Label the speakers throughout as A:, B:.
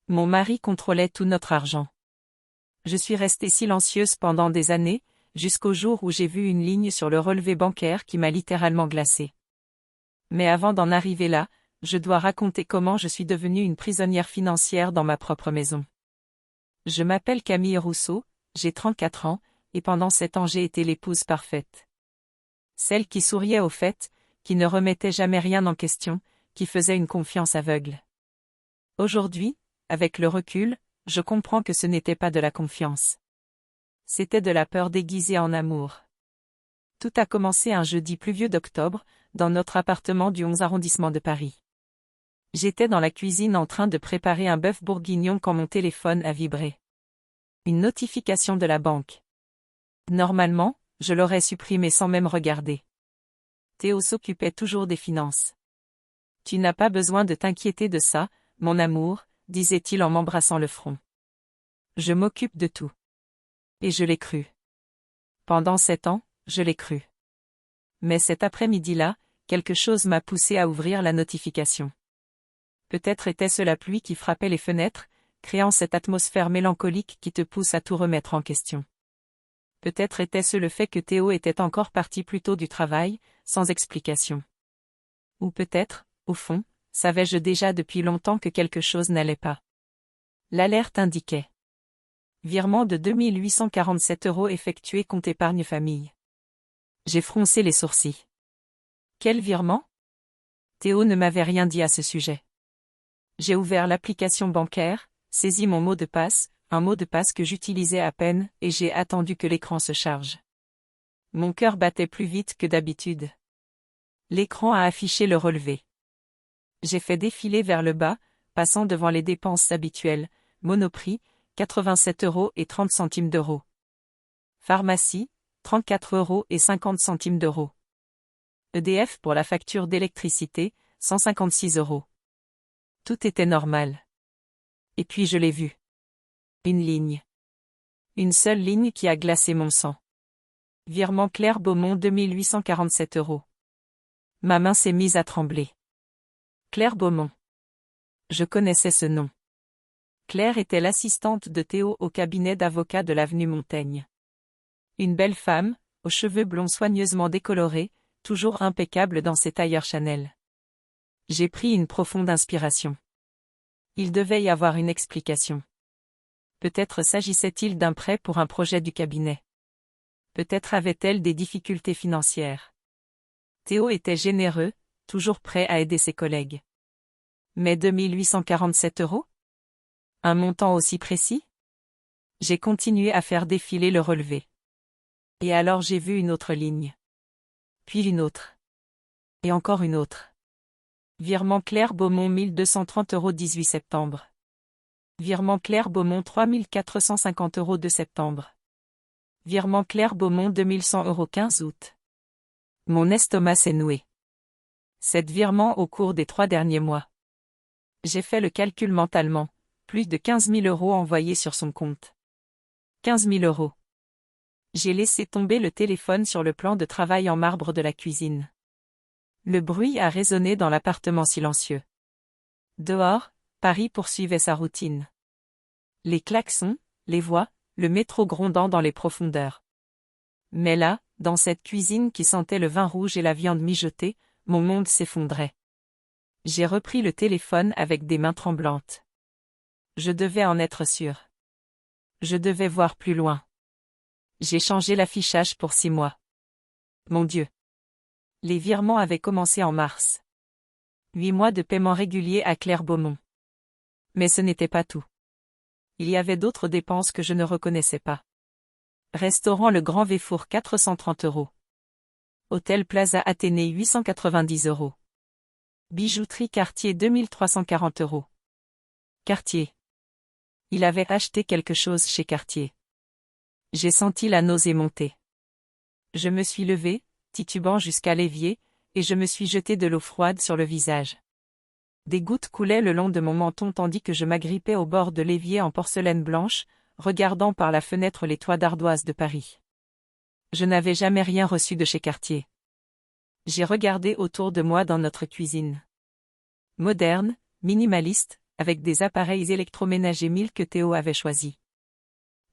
A: Mon mari contrôlait tout notre argent. Je suis restée silencieuse pendant des années, jusqu'au jour où j'ai vu une ligne sur le relevé bancaire qui m'a littéralement glacée. Mais avant d'en arriver là, je dois raconter comment je suis devenue une prisonnière financière dans ma propre maison. Je m'appelle Camille Rousseau, j'ai 34 ans, et pendant 7 ans j'ai été l'épouse parfaite. Celle qui souriait au fait, qui ne remettait jamais rien en question, qui faisait une confiance aveugle. Aujourd'hui, avec le recul, je comprends que ce n'était pas de la confiance. C'était de la peur déguisée en amour. Tout a commencé un jeudi pluvieux d'octobre, dans notre appartement du 11 arrondissement de Paris. J'étais dans la cuisine en train de préparer un bœuf bourguignon quand mon téléphone a vibré. Une notification de la banque. Normalement, je l'aurais supprimée sans même regarder. Théo s'occupait toujours des finances. « Tu n'as pas besoin de t'inquiéter de ça, mon amour », disait-il en m'embrassant le front. Je m'occupe de tout. Et je l'ai cru. Pendant 7 ans, je l'ai cru. Mais cet après-midi-là, quelque chose m'a poussé à ouvrir la notification. Peut-être était-ce la pluie qui frappait les fenêtres, créant cette atmosphère mélancolique qui te pousse à tout remettre en question. Peut-être était-ce le fait que Théo était encore parti plus tôt du travail, sans explication. Ou peut-être, au fond, savais-je déjà depuis longtemps que quelque chose n'allait pas. L'alerte indiquait. Virement de 2847 € effectué compte épargne famille. J'ai froncé les sourcils. Quel virement? Théo ne m'avait rien dit à ce sujet. J'ai ouvert l'application bancaire, saisi mon mot de passe, un mot de passe que j'utilisais à peine, et j'ai attendu que l'écran se charge. Mon cœur battait plus vite que d'habitude. L'écran a affiché le relevé. J'ai fait défiler vers le bas, passant devant les dépenses habituelles, Monoprix, 87,30 €. Pharmacie, 34,50 €. EDF pour la facture d'électricité, 156 €. Tout était normal. Et puis je l'ai vu. Une ligne. Une seule ligne qui a glacé mon sang. Virement Claire Beaumont 2847 €. Ma main s'est mise à trembler. Claire Beaumont. Je connaissais ce nom. Claire était l'assistante de Théo au cabinet d'avocat de l'avenue Montaigne. Une belle femme, aux cheveux blonds soigneusement décolorés, toujours impeccable dans ses tailleurs Chanel. J'ai pris une profonde inspiration. Il devait y avoir une explication. Peut-être s'agissait-il d'un prêt pour un projet du cabinet. Peut-être avait-elle des difficultés financières. Théo était généreux, toujours prêt à aider ses collègues. Mais 2847 €? Un montant aussi précis? J'ai continué à faire défiler le relevé. Et alors j'ai vu une autre ligne. Puis une autre. Et encore une autre. Virement Claire Beaumont 1230 € 18 septembre. Virement Claire Beaumont 3450 € 2 septembre. Virement Claire Beaumont 2100 € 15 août. Mon estomac s'est noué. 7 virements au cours des 3 derniers mois. J'ai fait le calcul mentalement, plus de 15 000 € envoyés sur son compte. 15 000 €. J'ai laissé tomber le téléphone sur le plan de travail en marbre de la cuisine. Le bruit a résonné dans l'appartement silencieux. Dehors, Paris poursuivait sa routine. Les klaxons, les voix, le métro grondant dans les profondeurs. Mais là, dans cette cuisine qui sentait le vin rouge et la viande mijotée, mon monde s'effondrait. J'ai repris le téléphone avec des mains tremblantes. Je devais en être sûre. Je devais voir plus loin. J'ai changé l'affichage pour 6 mois. Mon Dieu. Les virements avaient commencé en mars. 8 mois de paiement régulier à Claire Beaumont. Mais ce n'était pas tout. Il y avait d'autres dépenses que je ne reconnaissais pas. Restaurant Le Grand Véfour 430 €. Hôtel Plaza Athénée 890 €. Bijouterie Cartier 2340 €. Cartier. Il avait acheté quelque chose chez Cartier. J'ai senti la nausée monter. Je me suis levée, titubant jusqu'à l'évier, et je me suis jeté de l'eau froide sur le visage. Des gouttes coulaient le long de mon menton tandis que je m'agrippais au bord de l'évier en porcelaine blanche, regardant par la fenêtre les toits d'ardoise de Paris. Je n'avais jamais rien reçu de chez Cartier. J'ai regardé autour de moi dans notre cuisine. Moderne, minimaliste, avec des appareils électroménagers 1000 que Théo avait choisis.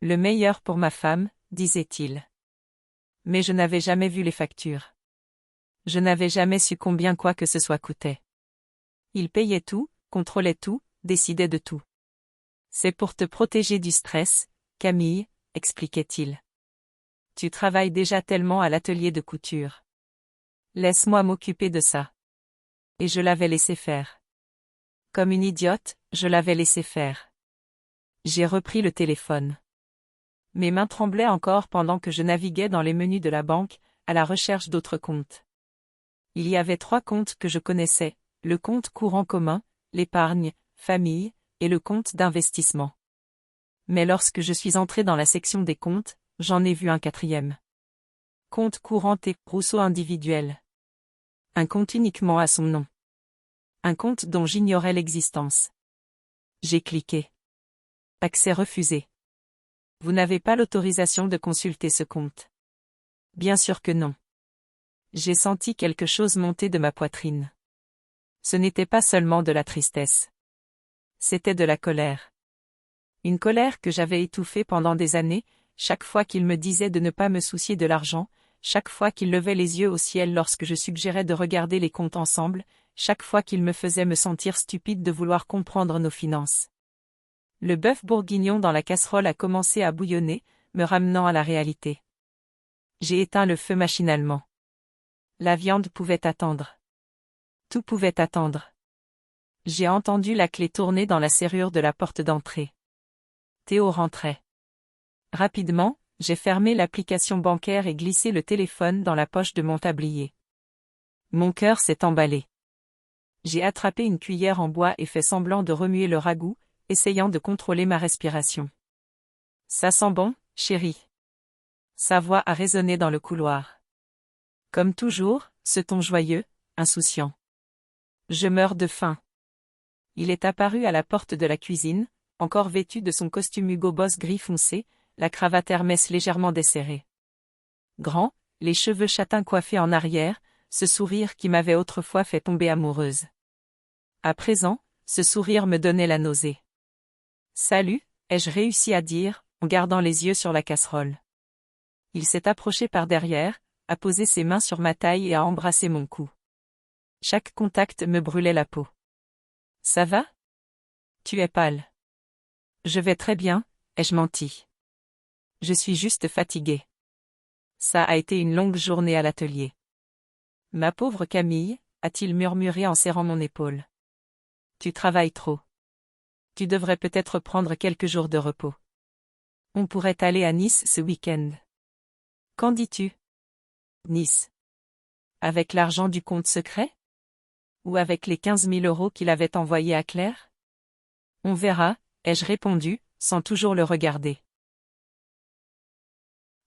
A: Le meilleur pour ma femme, disait-il. Mais je n'avais jamais vu les factures. Je n'avais jamais su combien quoi que ce soit coûtait. Il payait tout, contrôlait tout, décidait de tout. C'est pour te protéger du stress, Camille, expliquait-il. Tu travailles déjà tellement à l'atelier de couture. Laisse-moi m'occuper de ça. Et je l'avais laissé faire. Comme une idiote, je l'avais laissé faire. J'ai repris le téléphone. Mes mains tremblaient encore pendant que je naviguais dans les menus de la banque, à la recherche d'autres comptes. Il y avait 3 comptes que je connaissais, le compte courant commun, l'épargne, famille, et le compte d'investissement. Mais lorsque je suis entré dans la section des comptes, j'en ai vu un 4e. Compte courant et Rousseau individuel. Un compte uniquement à son nom. Un compte dont j'ignorais l'existence. J'ai cliqué. Accès refusé. Vous n'avez pas l'autorisation de consulter ce compte. Bien sûr que non. J'ai senti quelque chose monter de ma poitrine. Ce n'était pas seulement de la tristesse. C'était de la colère. Une colère que j'avais étouffée pendant des années, chaque fois qu'il me disait de ne pas me soucier de l'argent, chaque fois qu'il levait les yeux au ciel lorsque je suggérais de regarder les comptes ensemble, chaque fois qu'il me faisait me sentir stupide de vouloir comprendre nos finances. Le bœuf bourguignon dans la casserole a commencé à bouillonner, me ramenant à la réalité. J'ai éteint le feu machinalement. La viande pouvait attendre. Tout pouvait attendre. J'ai entendu la clé tourner dans la serrure de la porte d'entrée. Théo rentrait. Rapidement, j'ai fermé l'application bancaire et glissé le téléphone dans la poche de mon tablier. Mon cœur s'est emballé. J'ai attrapé une cuillère en bois et fait semblant de remuer le ragoût, essayant de contrôler ma respiration. Ça sent bon, chérie. Sa voix a résonné dans le couloir. Comme toujours, ce ton joyeux, insouciant. Je meurs de faim. Il est apparu à la porte de la cuisine, encore vêtu de son costume Hugo Boss gris foncé, la cravate Hermès légèrement desserrée. Grand, les cheveux châtains coiffés en arrière, ce sourire qui m'avait autrefois fait tomber amoureuse. À présent, ce sourire me donnait la nausée. Salut, ai-je réussi à dire, en gardant les yeux sur la casserole. Il s'est approché par derrière, a posé ses mains sur ma taille et a embrassé mon cou. Chaque contact me brûlait la peau. Ça va? Tu es pâle. Je vais très bien, ai-je menti. Je suis juste fatiguée. Ça a été une longue journée à l'atelier. Ma pauvre Camille, a-t-il murmuré en serrant mon épaule. Tu travailles trop. Tu devrais peut-être prendre quelques jours de repos. On pourrait aller à Nice ce week-end. Qu'en dis-tu? Nice. Avec l'argent du compte secret? Ou avec les 15 000 € qu'il avait envoyés à Claire? On verra, ai-je répondu, sans toujours le regarder.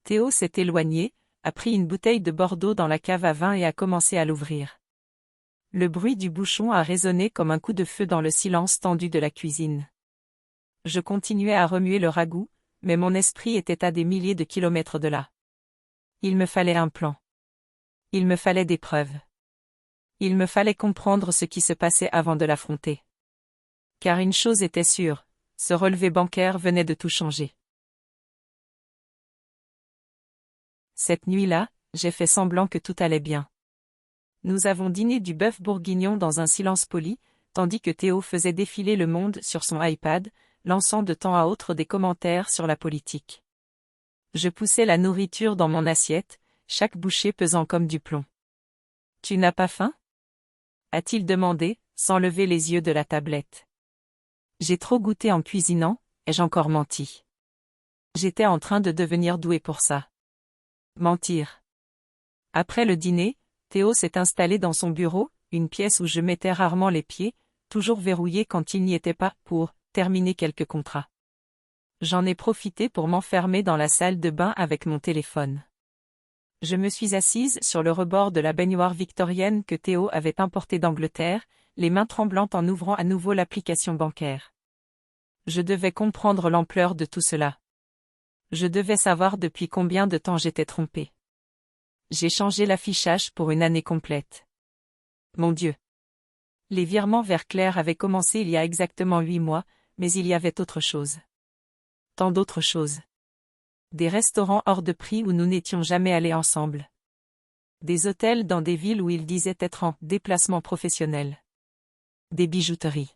A: Théo s'est éloigné, a pris une bouteille de Bordeaux dans la cave à vin et a commencé à l'ouvrir. Le bruit du bouchon a résonné comme un coup de feu dans le silence tendu de la cuisine. Je continuais à remuer le ragoût, mais mon esprit était à des milliers de kilomètres de là. Il me fallait un plan. Il me fallait des preuves. Il me fallait comprendre ce qui se passait avant de l'affronter. Car une chose était sûre, ce relevé bancaire venait de tout changer. Cette nuit-là, j'ai fait semblant que tout allait bien. Nous avons dîné du bœuf bourguignon dans un silence poli, tandis que Théo faisait défiler le monde sur son iPad, lançant de temps à autre des commentaires sur la politique. Je poussais la nourriture dans mon assiette, chaque bouchée pesant comme du plomb. « Tu n'as pas faim ?» a-t-il demandé, sans lever les yeux de la tablette. J'ai trop goûté en cuisinant, ai-je encore menti. J'étais en train de devenir doué pour ça. Mentir. Après le dîner, Théo s'est installé dans son bureau, une pièce où je mettais rarement les pieds, toujours verrouillée quand il n'y était pas, pour terminer quelques contrats. J'en ai profité pour m'enfermer dans la salle de bain avec mon téléphone. Je me suis assise sur le rebord de la baignoire victorienne que Théo avait importée d'Angleterre, les mains tremblantes en ouvrant à nouveau l'application bancaire. Je devais comprendre l'ampleur de tout cela. Je devais savoir depuis combien de temps j'étais trompée. J'ai changé l'affichage pour une année complète. Mon Dieu! Les virements vers Claire avaient commencé il y a exactement 8 mois, mais il y avait autre chose. Tant d'autres choses. Des restaurants hors de prix où nous n'étions jamais allés ensemble. Des hôtels dans des villes où il disait être en déplacement professionnel. Des bijouteries.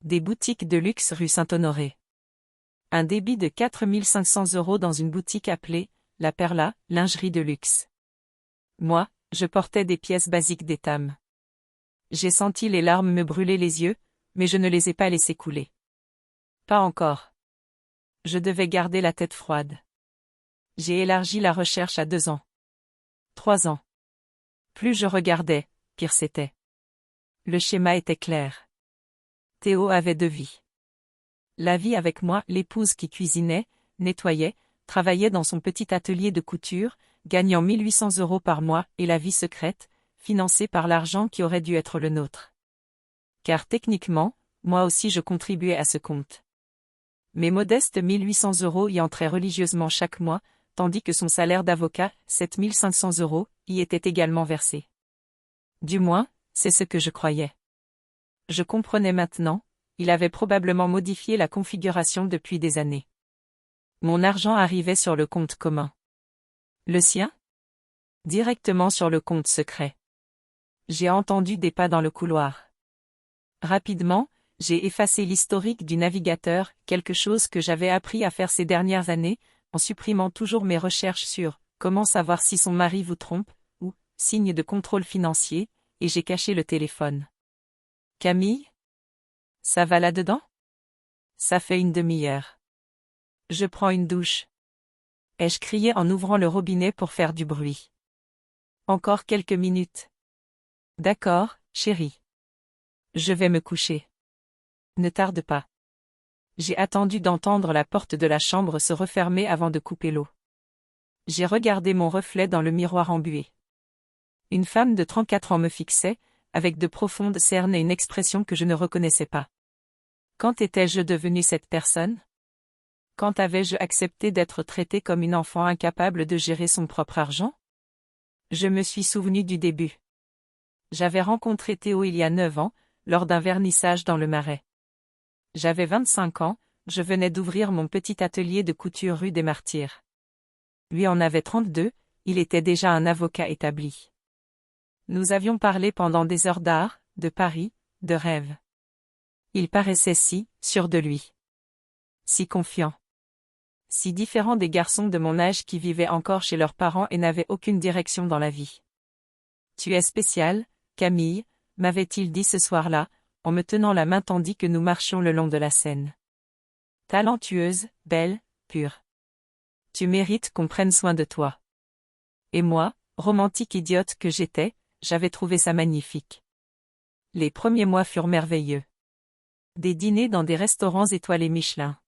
A: Des boutiques de luxe rue Saint-Honoré. Un débit de 4 500 € dans une boutique appelée La Perla, lingerie de luxe. Moi, je portais des pièces basiques d'Etam. J'ai senti les larmes me brûler les yeux, mais je ne les ai pas laissées couler. Pas encore. Je devais garder la tête froide. J'ai élargi la recherche à 2 ans. 3 ans. Plus je regardais, pire c'était. Le schéma était clair. Théo avait 2 vies. La vie avec moi, l'épouse qui cuisinait, nettoyait, travaillait dans son petit atelier de couture, gagnant 1 800 € par mois, et la vie secrète, financée par l'argent qui aurait dû être le nôtre. Car techniquement, moi aussi je contribuais à ce compte. Mes modestes 1 800 € y entraient religieusement chaque mois, tandis que son salaire d'avocat, 7 500 €, y était également versé. Du moins, c'est ce que je croyais. Je comprenais maintenant, il avait probablement modifié la configuration depuis des années. Mon argent arrivait sur le compte commun. Le sien? Directement sur le compte secret. J'ai entendu des pas dans le couloir. Rapidement, j'ai effacé l'historique du navigateur, quelque chose que j'avais appris à faire ces dernières années, en supprimant toujours mes recherches sur « Comment savoir si son mari vous trompe ?» ou « Signe de contrôle financier », et j'ai caché le téléphone. Camille? Ça va là-dedans? Ça fait une demi-heure. Je prends une douche. Ai-je crié en ouvrant le robinet pour faire du bruit. Encore quelques minutes. D'accord, chérie. Je vais me coucher. Ne tarde pas. J'ai attendu d'entendre la porte de la chambre se refermer avant de couper l'eau. J'ai regardé mon reflet dans le miroir embué. Une femme de 34 ans me fixait, avec de profondes cernes et une expression que je ne reconnaissais pas. Quand étais-je devenue cette personne? Quand avais-je accepté d'être traitée comme une enfant incapable de gérer son propre argent? Je me suis souvenu du début. J'avais rencontré Théo il y a 9 ans, lors d'un vernissage dans le Marais. J'avais 25 ans, je venais d'ouvrir mon petit atelier de couture rue des Martyrs. Lui en avait 32, il était déjà un avocat établi. Nous avions parlé pendant des heures d'art, de Paris, de rêve. Il paraissait si sûr de lui. Si confiant. Si différent des garçons de mon âge qui vivaient encore chez leurs parents et n'avaient aucune direction dans la vie. Tu es spéciale, Camille, m'avait-il dit ce soir-là, en me tenant la main tandis que nous marchions le long de la Seine. Talentueuse, belle, pure. Tu mérites qu'on prenne soin de toi. Et moi, romantique idiote que j'étais, j'avais trouvé ça magnifique. Les premiers mois furent merveilleux. Des dîners dans des restaurants étoilés Michelin.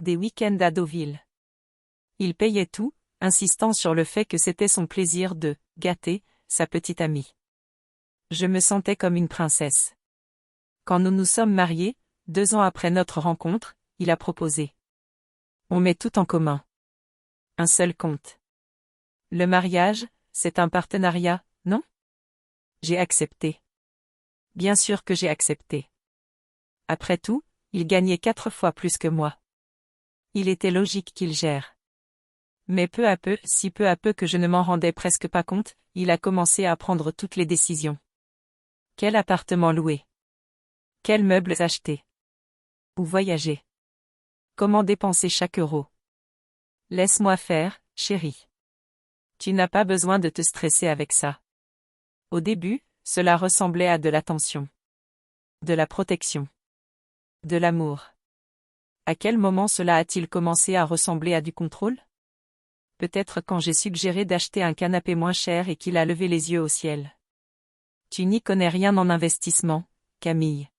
A: Des week-ends à Deauville. Il payait tout, insistant sur le fait que c'était son plaisir de gâter sa petite amie. Je me sentais comme une princesse. Quand nous nous sommes mariés, 2 ans après notre rencontre, il a proposé. On met tout en commun. Un seul compte. Le mariage, c'est un partenariat, non? J'ai accepté. Bien sûr que j'ai accepté. Après tout, il gagnait 4 fois plus que moi. Il était logique qu'il gère. Mais peu à peu, si peu à peu que je ne m'en rendais presque pas compte, il a commencé à prendre toutes les décisions. Quel appartement louer? Quels meubles acheter? Où voyager? Comment dépenser chaque euro? Laisse-moi faire, chérie. Tu n'as pas besoin de te stresser avec ça. Au début, cela ressemblait à de l'attention. De la protection. De l'amour. À quel moment cela a-t-il commencé à ressembler à du contrôle? Peut-être quand j'ai suggéré d'acheter un canapé moins cher et qu'il a levé les yeux au ciel. Tu n'y connais rien en investissement, Camille.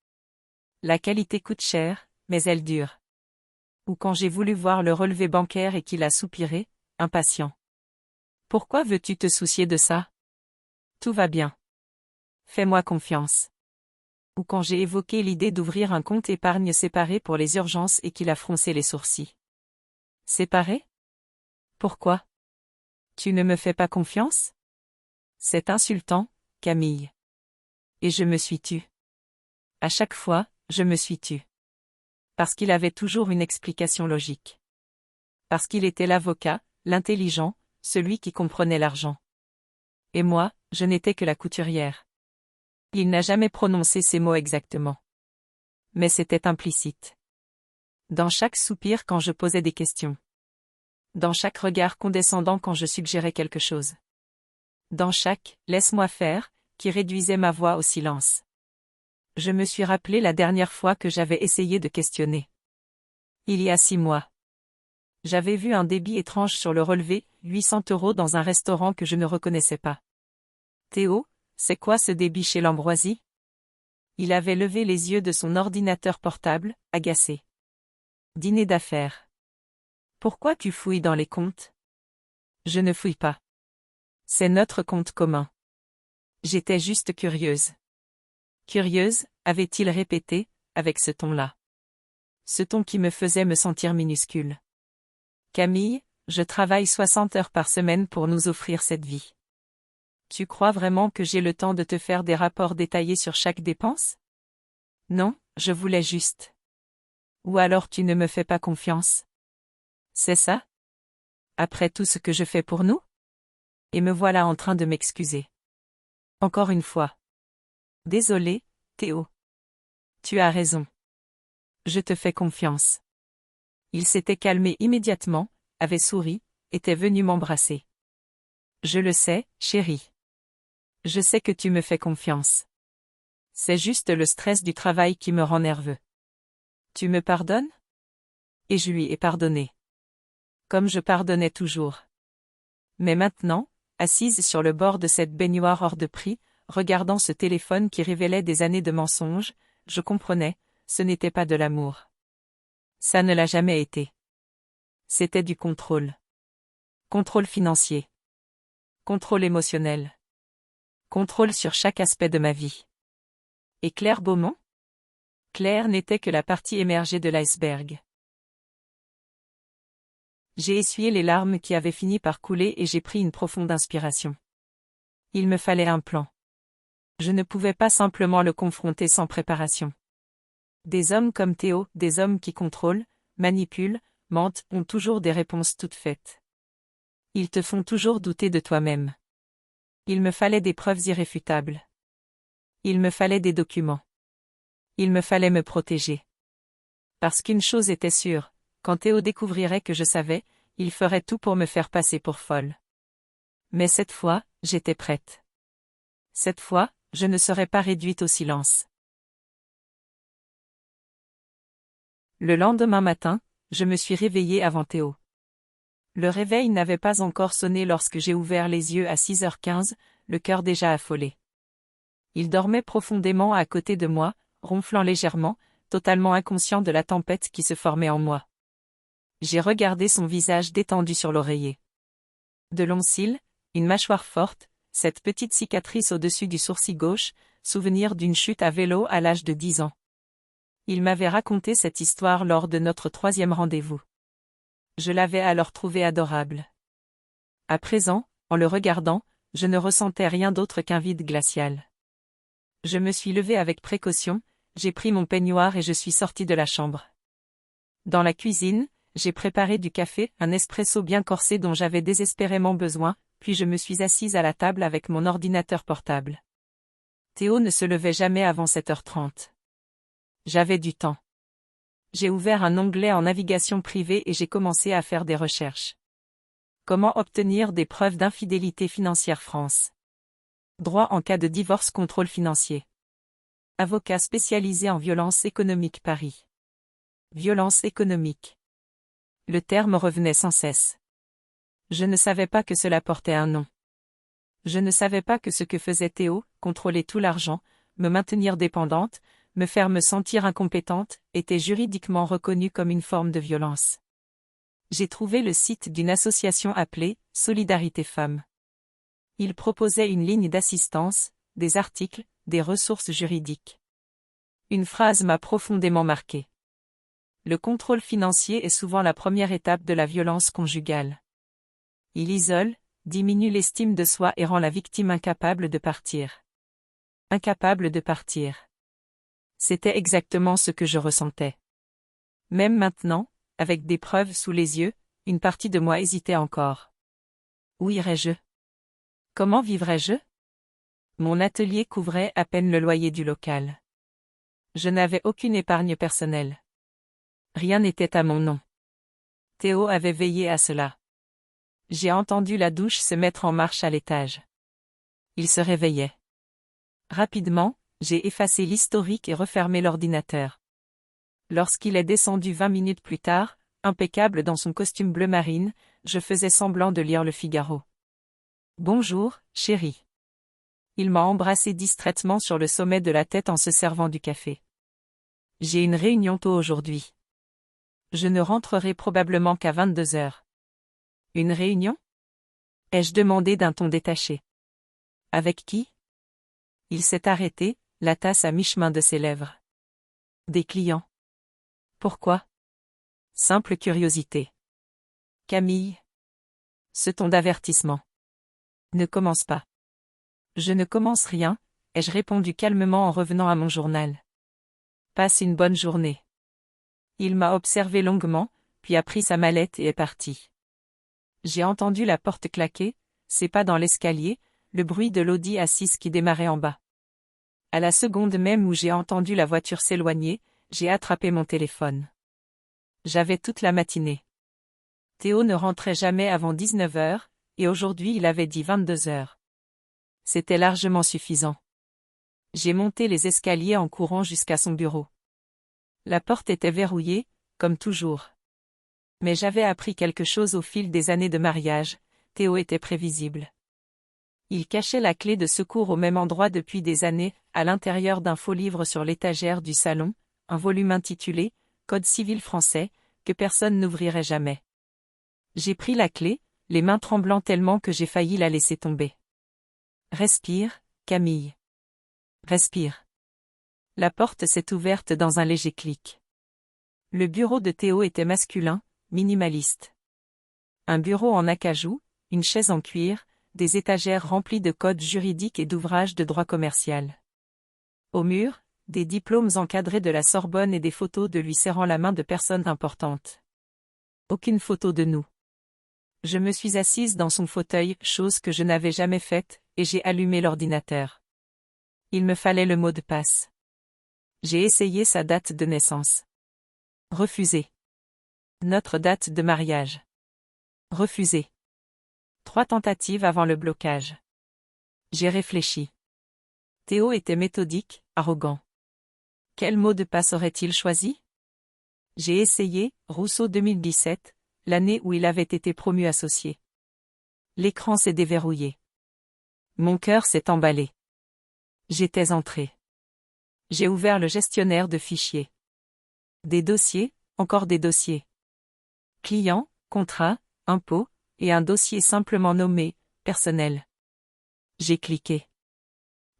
A: La qualité coûte cher, mais elle dure. Ou quand j'ai voulu voir le relevé bancaire et qu'il a soupiré, impatient. Pourquoi veux-tu te soucier de ça? Tout va bien. Fais-moi confiance. Ou quand j'ai évoqué l'idée d'ouvrir un compte épargne séparé pour les urgences et qu'il a froncé les sourcils. Séparé? Pourquoi? Tu ne me fais pas confiance? C'est insultant, Camille. Et je me suis tue. À chaque fois, je me suis tue. Parce qu'il avait toujours une explication logique. Parce qu'il était l'avocat, l'intelligent, celui qui comprenait l'argent. Et moi, je n'étais que la couturière. Il n'a jamais prononcé ces mots exactement. Mais c'était implicite. Dans chaque soupir quand je posais des questions. Dans chaque regard condescendant quand je suggérais quelque chose. Dans chaque « laisse-moi faire » qui réduisait ma voix au silence. Je me suis rappelé la dernière fois que j'avais essayé de questionner. Il y a 6 mois. J'avais vu un débit étrange sur le relevé, 800 € dans un restaurant que je ne reconnaissais pas. Théo, c'est quoi ce débit chez l'Ambroisie? Il avait levé les yeux de son ordinateur portable, agacé. Dîner d'affaires. Pourquoi tu fouilles dans les comptes? Je ne fouille pas. C'est notre compte commun. J'étais juste curieuse. Curieuse, avait-il répété, avec ce ton-là. Ce ton qui me faisait me sentir minuscule. Camille, je travaille 60 heures par semaine pour nous offrir cette vie. Tu crois vraiment que j'ai le temps de te faire des rapports détaillés sur chaque dépense? Non, je voulais juste. Ou alors tu ne me fais pas confiance? C'est ça? Après tout ce que je fais pour nous? Et me voilà en train de m'excuser. Encore une fois. Désolé, Théo. Tu as raison. Je te fais confiance. Il s'était calmé immédiatement, avait souri, était venu m'embrasser. Je le sais, chérie. Je sais que tu me fais confiance. C'est juste le stress du travail qui me rend nerveux. Tu me pardonnes? Et je lui ai pardonné. Comme je pardonnais toujours. Mais maintenant, assise sur le bord de cette baignoire hors de prix, regardant ce téléphone qui révélait des années de mensonges, je comprenais, ce n'était pas de l'amour. Ça ne l'a jamais été. C'était du contrôle. Contrôle financier. Contrôle émotionnel. Contrôle sur chaque aspect de ma vie. Et Claire Beaumont? Claire n'était que la partie émergée de l'iceberg. J'ai essuyé les larmes qui avaient fini par couler et j'ai pris une profonde inspiration. Il me fallait un plan. Je ne pouvais pas simplement le confronter sans préparation. Des hommes comme Théo, des hommes qui contrôlent, manipulent, mentent, ont toujours des réponses toutes faites. Ils te font toujours douter de toi-même. Il me fallait des preuves irréfutables. Il me fallait des documents. Il me fallait me protéger. Parce qu'une chose était sûre, quand Théo découvrirait que je savais, il ferait tout pour me faire passer pour folle. Mais cette fois, j'étais prête. Cette fois, je ne serais pas réduite au silence. Le lendemain matin, je me suis réveillée avant Théo. Le réveil n'avait pas encore sonné lorsque j'ai ouvert les yeux à 6h15, le cœur déjà affolé. Il dormait profondément à côté de moi, ronflant légèrement, totalement inconscient de la tempête qui se formait en moi. J'ai regardé son visage détendu sur l'oreiller. De longs cils, une mâchoire forte, cette petite cicatrice au-dessus du sourcil gauche, souvenir d'une chute à vélo à l'âge de 10 ans. Il m'avait raconté cette histoire lors de notre 3e rendez-vous. Je l'avais alors trouvé adorable. À présent, en le regardant, je ne ressentais rien d'autre qu'un vide glacial. Je me suis levée avec précaution, j'ai pris mon peignoir et je suis sortie de la chambre. Dans la cuisine, j'ai préparé du café, un espresso bien corsé dont j'avais désespérément besoin, puis je me suis assise à la table avec mon ordinateur portable. Théo ne se levait jamais avant 7h30. J'avais du temps. J'ai ouvert un onglet en navigation privée et j'ai commencé à faire des recherches. Comment obtenir des preuves d'infidélité financière France? Droit en cas de divorce, contrôle financier. Avocat spécialisé en violence économique Paris. Violence économique. Le terme revenait sans cesse. Je ne savais pas que cela portait un nom. Je ne savais pas que ce que faisait Théo, contrôler tout l'argent, me maintenir dépendante, me faire me sentir incompétente, était juridiquement reconnu comme une forme de violence. J'ai trouvé le site d'une association appelée Solidarité Femmes. Il proposait une ligne d'assistance, des articles, des ressources juridiques. Une phrase m'a profondément marquée. Le contrôle financier est souvent la première étape de la violence conjugale. Il isole, diminue l'estime de soi et rend la victime incapable de partir. incapable de partir. C'était exactement ce que je ressentais. Même maintenant, avec des preuves sous les yeux, une partie de moi hésitait encore. Où irais-je? Comment vivrais-je? Mon atelier couvrait à peine le loyer du local. Je n'avais aucune épargne personnelle. Rien n'était à mon nom. Théo avait veillé à cela. J'ai entendu la douche se mettre en marche à l'étage. Il se réveillait. Rapidement, j'ai effacé l'historique et refermé l'ordinateur. Lorsqu'il est descendu 20 minutes plus tard, impeccable dans son costume bleu marine, je faisais semblant de lire Le Figaro. « Bonjour, chérie. » Il m'a embrassé distraitement sur le sommet de la tête en se servant du café. « J'ai une réunion tôt aujourd'hui. Je ne rentrerai probablement qu'à 22 heures. »« Une réunion ?» ai-je demandé d'un ton détaché. « Avec qui ?» Il s'est arrêté, la tasse à mi-chemin de ses lèvres. « Des clients. » Pourquoi? Simple curiosité. Camille. Ce ton d'avertissement. Ne commence pas. Je ne commence rien, ai-je répondu calmement en revenant à mon journal. Passe une bonne journée. Il m'a observé longuement, puis a pris sa mallette et est parti. J'ai entendu la porte claquer, ses pas dans l'escalier, le bruit de l'Audi A6 qui démarrait en bas. À la seconde même où j'ai entendu la voiture s'éloigner, j'ai attrapé mon téléphone. J'avais toute la matinée. Théo ne rentrait jamais avant 19 heures, et aujourd'hui il avait dit 22 heures. C'était largement suffisant. J'ai monté les escaliers en courant jusqu'à son bureau. La porte était verrouillée, comme toujours. Mais j'avais appris quelque chose au fil des années de mariage, Théo était prévisible. Il cachait la clé de secours au même endroit depuis des années, à l'intérieur d'un faux livre sur l'étagère du salon, un volume intitulé « Code civil français » que personne n'ouvrirait jamais. J'ai pris la clé, les mains tremblant tellement que j'ai failli la laisser tomber. Respire, Camille. Respire. La porte s'est ouverte dans un léger clic. Le bureau de Théo était masculin, minimaliste. Un bureau en acajou, une chaise en cuir, des étagères remplies de codes juridiques et d'ouvrages de droit commercial. Au mur, des diplômes encadrés de la Sorbonne et des photos de lui serrant la main de personnes importantes. Aucune photo de nous. Je me suis assise dans son fauteuil, chose que je n'avais jamais faite, et j'ai allumé l'ordinateur. Il me fallait le mot de passe. J'ai essayé sa date de naissance. Refusé. Notre date de mariage. Refusé. 3 tentatives avant le blocage. J'ai réfléchi. Théo était méthodique, arrogant. Quel mot de passe aurait-il choisi? J'ai essayé, Rousseau 2017, l'année où il avait été promu associé. L'écran s'est déverrouillé. Mon cœur s'est emballé. J'étais entré. J'ai ouvert le gestionnaire de fichiers. Des dossiers, encore des dossiers. Clients, contrats, impôts, et un dossier simplement nommé « personnel ». J'ai cliqué.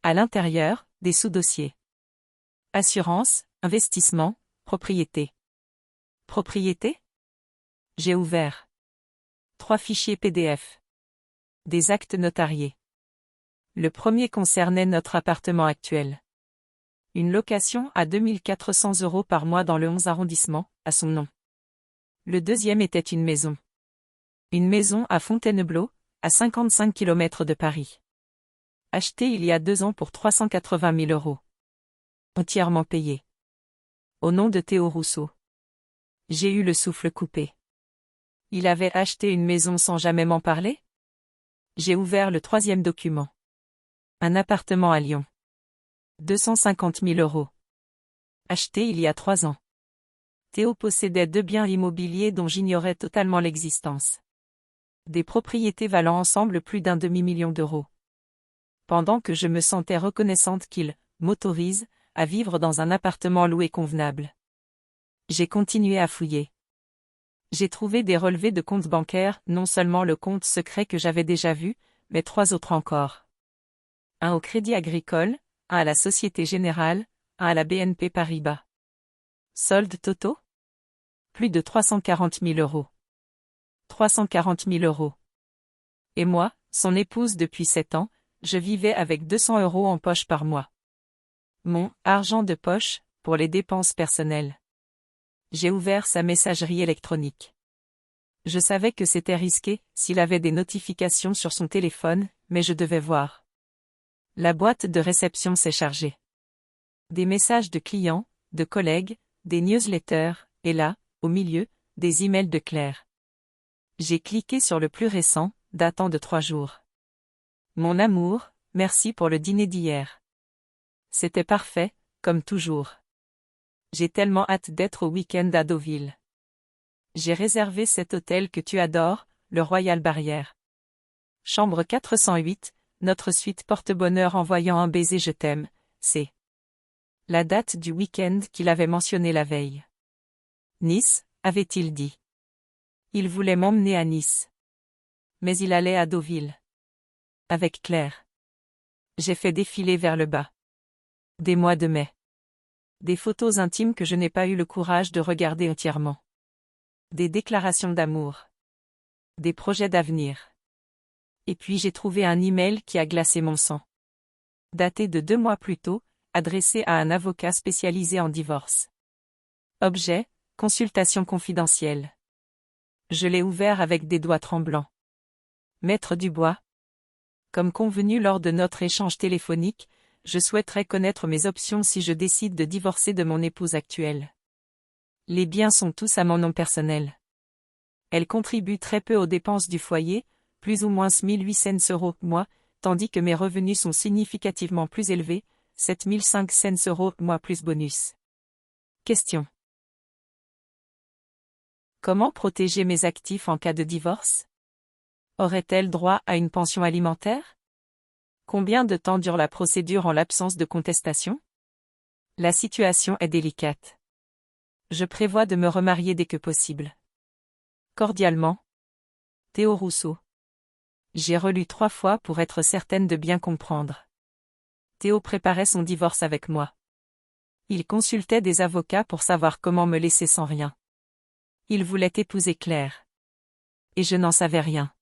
A: À l'intérieur, des sous-dossiers. Assurance, investissement, propriété. Propriété? J'ai ouvert. 3 fichiers PDF. Des actes notariés. Le premier concernait notre appartement actuel. Une location à 2 400 € par mois dans le 11 arrondissement, à son nom. Le deuxième était une maison. Une maison à Fontainebleau, à 55 km de Paris. Achetée il y a 2 ans pour 380 000 €. Entièrement payée. Au nom de Théo Rousseau. J'ai eu le souffle coupé. Il avait acheté une maison sans jamais m'en parler? J'ai ouvert le 3e document. Un appartement à Lyon. 250 000 €. Acheté il y a 3 ans. Théo possédait 2 biens immobiliers dont j'ignorais totalement l'existence. Des propriétés valant ensemble plus d'1 demi-million d'euros. Pendant que je me sentais reconnaissante qu'il m'autorise à vivre dans un appartement loué convenable. J'ai continué à fouiller. J'ai trouvé des relevés de comptes bancaires, non seulement le compte secret que j'avais déjà vu, mais 3 autres encore. Un au Crédit Agricole, un à la Société Générale, un à la BNP Paribas. Soldes totaux? Plus de 340 000 €. 340 000 €. Et moi, son épouse depuis 7 ans, je vivais avec 200 € en poche par mois. Mon argent de poche, pour les dépenses personnelles. J'ai ouvert sa messagerie électronique. Je savais que c'était risqué, s'il avait des notifications sur son téléphone, mais je devais voir. La boîte de réception s'est chargée. Des messages de clients, de collègues, des newsletters, et là, au milieu, des emails de Claire. J'ai cliqué sur le plus récent, datant de 3 jours. Mon amour, merci pour le dîner d'hier. C'était parfait, comme toujours. J'ai tellement hâte d'être au week-end à Deauville. J'ai réservé cet hôtel que tu adores, le Royal Barrière. Chambre 408, notre suite porte-bonheur envoyant un baiser je t'aime, c'est la date du week-end qu'il avait mentionné la veille. Nice, avait-il dit. Il voulait m'emmener à Nice. Mais il allait à Deauville. Avec Claire. J'ai fait défiler vers le bas. Des mois de mai. Des photos intimes que je n'ai pas eu le courage de regarder entièrement. Des déclarations d'amour. Des projets d'avenir. Et puis j'ai trouvé un email qui a glacé mon sang. Daté de 2 mois plus tôt, adressé à un avocat spécialisé en divorce. Objet, consultation confidentielle. Je l'ai ouvert avec des doigts tremblants. Maître Dubois. Comme convenu lors de notre échange téléphonique, je souhaiterais connaître mes options si je décide de divorcer de mon épouse actuelle. Les biens sont tous à mon nom personnel. Elle contribue très peu aux dépenses du foyer, plus ou moins 1800 € mois, tandis que mes revenus sont significativement plus élevés, 7500 € mois plus bonus. Question. Comment protéger mes actifs en cas de divorce? Aurait-elle droit à une pension alimentaire? Combien de temps dure la procédure en l'absence de contestation? La situation est délicate. Je prévois de me remarier dès que possible. Cordialement. Théo Rousseau. J'ai relu 3 fois pour être certaine de bien comprendre. Théo préparait son divorce avec moi. Il consultait des avocats pour savoir comment me laisser sans rien. Il voulait épouser Claire. Et je n'en savais rien.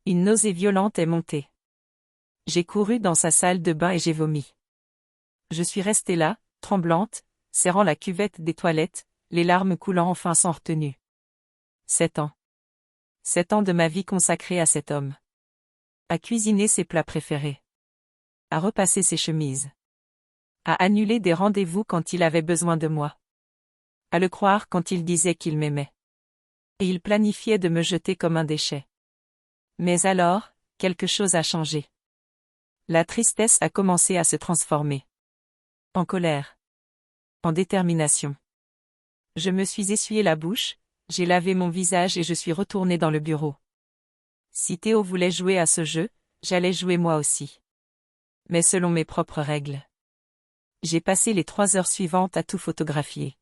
A: Une nausée violente est montée. J'ai couru dans sa salle de bain et j'ai vomi. Je suis restée là, tremblante, serrant la cuvette des toilettes, les larmes coulant enfin sans retenue. 7 ans. 7 ans de ma vie consacrée à cet homme. À cuisiner ses plats préférés. À repasser ses chemises. À annuler des rendez-vous quand il avait besoin de moi. À le croire quand il disait qu'il m'aimait. Et il planifiait de me jeter comme un déchet. Mais alors, quelque chose a changé. La tristesse a commencé à se transformer. En colère. En détermination. Je me suis essuyé la bouche, j'ai lavé mon visage et je suis retourné dans le bureau. Si Théo voulait jouer à ce jeu, j'allais jouer moi aussi. Mais selon mes propres règles. J'ai passé les 3 heures suivantes à tout photographier.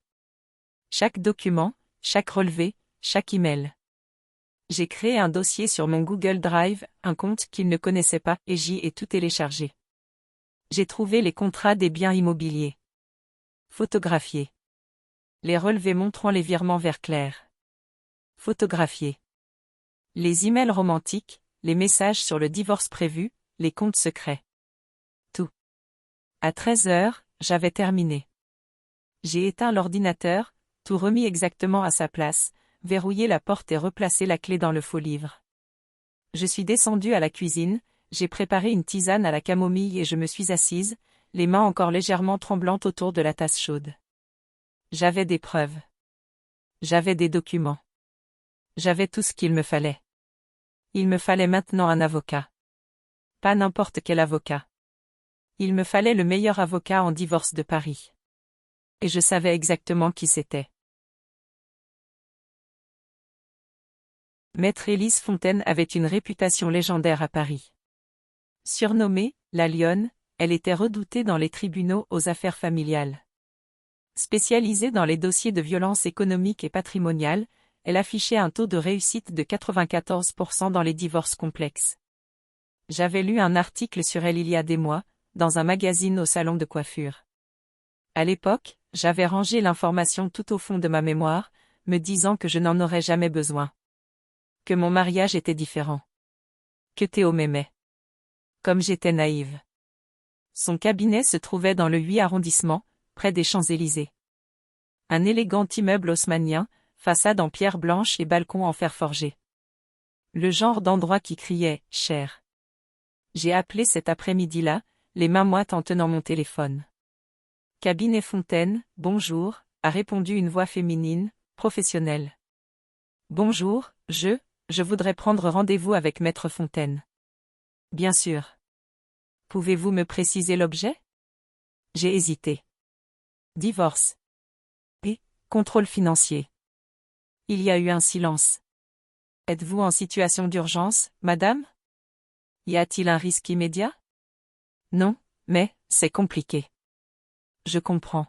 A: Chaque document, chaque relevé, chaque email. J'ai créé un dossier sur mon Google Drive, un compte qu'il ne connaissait pas, et j'y ai tout téléchargé. J'ai trouvé les contrats des biens immobiliers. Photographié. Les relevés montrant les virements vers Claire. Photographié. Les emails romantiques, les messages sur le divorce prévu, les comptes secrets. Tout. À 13 heures, j'avais terminé. J'ai éteint l'ordinateur, tout remis exactement à sa place, verrouillé la porte et replacé la clé dans le faux livre. Je suis descendue à la cuisine, j'ai préparé une tisane à la camomille et je me suis assise, les mains encore légèrement tremblantes autour de la tasse chaude. J'avais des preuves. J'avais des documents. J'avais tout ce qu'il me fallait. Il me fallait maintenant un avocat. Pas n'importe quel avocat. Il me fallait le meilleur avocat en divorce de Paris. Et je savais exactement qui c'était. Maître Élise Fontaine avait une réputation légendaire à Paris. Surnommée « la Lionne », elle était redoutée dans les tribunaux aux affaires familiales. Spécialisée dans les dossiers de violence économique et patrimoniale, elle affichait un taux de réussite de 94% dans les divorces complexes. J'avais lu un article sur elle il y a des mois, dans un magazine au salon de coiffure. À l'époque, j'avais rangé l'information tout au fond de ma mémoire, me disant que je n'en aurais jamais besoin. Que mon mariage était différent. Que Théo m'aimait. Comme j'étais naïve. Son cabinet se trouvait dans le 8 arrondissement, près des Champs-Élysées. Un élégant immeuble haussmannien, façade en pierre blanche et balcon en fer forgé. Le genre d'endroit qui criait « cher ». J'ai appelé cet après-midi-là, les mains moites en tenant mon téléphone. Cabinet Fontaine, bonjour, a répondu une voix féminine, professionnelle. Bonjour, je voudrais prendre rendez-vous avec Maître Fontaine. Bien sûr. Pouvez-vous me préciser l'objet? J'ai hésité. Divorce. Et, contrôle financier. Il y a eu un silence. Êtes-vous en situation d'urgence, madame? Y a-t-il un risque immédiat? Non, mais, c'est compliqué. Je comprends.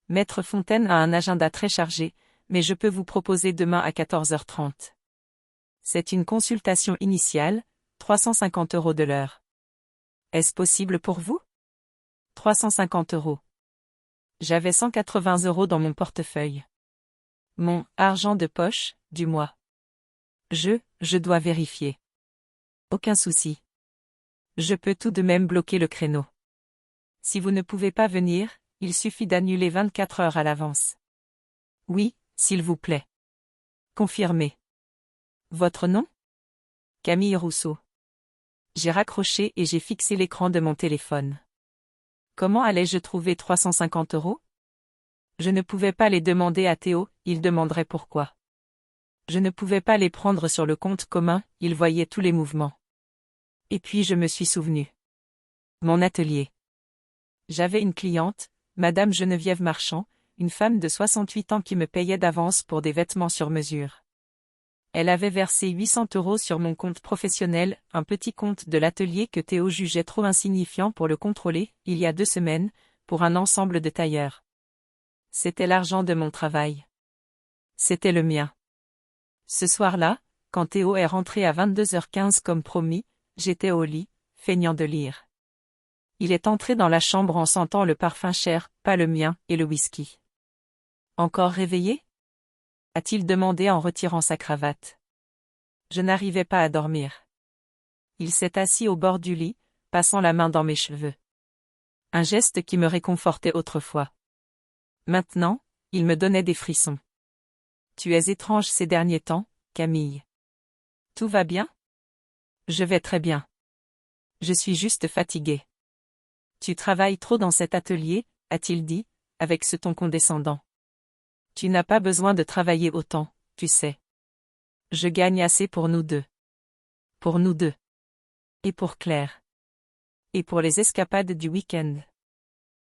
A: Maître Fontaine a un agenda très chargé, mais je peux vous proposer demain à 14h30. C'est une consultation initiale, 350 € de l'heure. Est-ce possible pour vous? 350 €. J'avais 180 € dans mon portefeuille. Mon argent de poche, du mois. Je dois vérifier. Aucun souci. Je peux tout de même bloquer le créneau. Si vous ne pouvez pas venir, il suffit d'annuler 24 heures à l'avance. Oui, s'il vous plaît. Confirmé. Votre nom? Camille Rousseau. J'ai raccroché et j'ai fixé l'écran de mon téléphone. Comment allais-je trouver 350 €? Je ne pouvais pas les demander à Théo, il demanderait pourquoi. Je ne pouvais pas les prendre sur le compte commun, il voyait tous les mouvements. Et puis je me suis souvenu. Mon atelier. J'avais une cliente, Madame Geneviève Marchand, une femme de 68 ans qui me payait d'avance pour des vêtements sur mesure. Elle avait versé 800 € sur mon compte professionnel, un petit compte de l'atelier que Théo jugeait trop insignifiant pour le contrôler, il y a 2 semaines, pour un ensemble de tailleurs. C'était l'argent de mon travail. C'était le mien. Ce soir-là, quand Théo est rentré à 22h15 comme promis, j'étais au lit, feignant de lire. Il est entré dans la chambre en sentant le parfum cher, pas le mien, et le whisky. Encore réveillé? A-t-il demandé en retirant sa cravate. Je n'arrivais pas à dormir. Il s'est assis au bord du lit, passant la main dans mes cheveux. Un geste qui me réconfortait autrefois. Maintenant, il me donnait des frissons. Tu es étrange ces derniers temps, Camille. Tout va bien? Je vais très bien. Je suis juste fatigué. Tu travailles trop dans cet atelier, a-t-il dit, avec ce ton condescendant. Tu n'as pas besoin de travailler autant, tu sais. Je gagne assez pour nous deux. Pour nous deux. Et pour Claire. Et pour les escapades du week-end.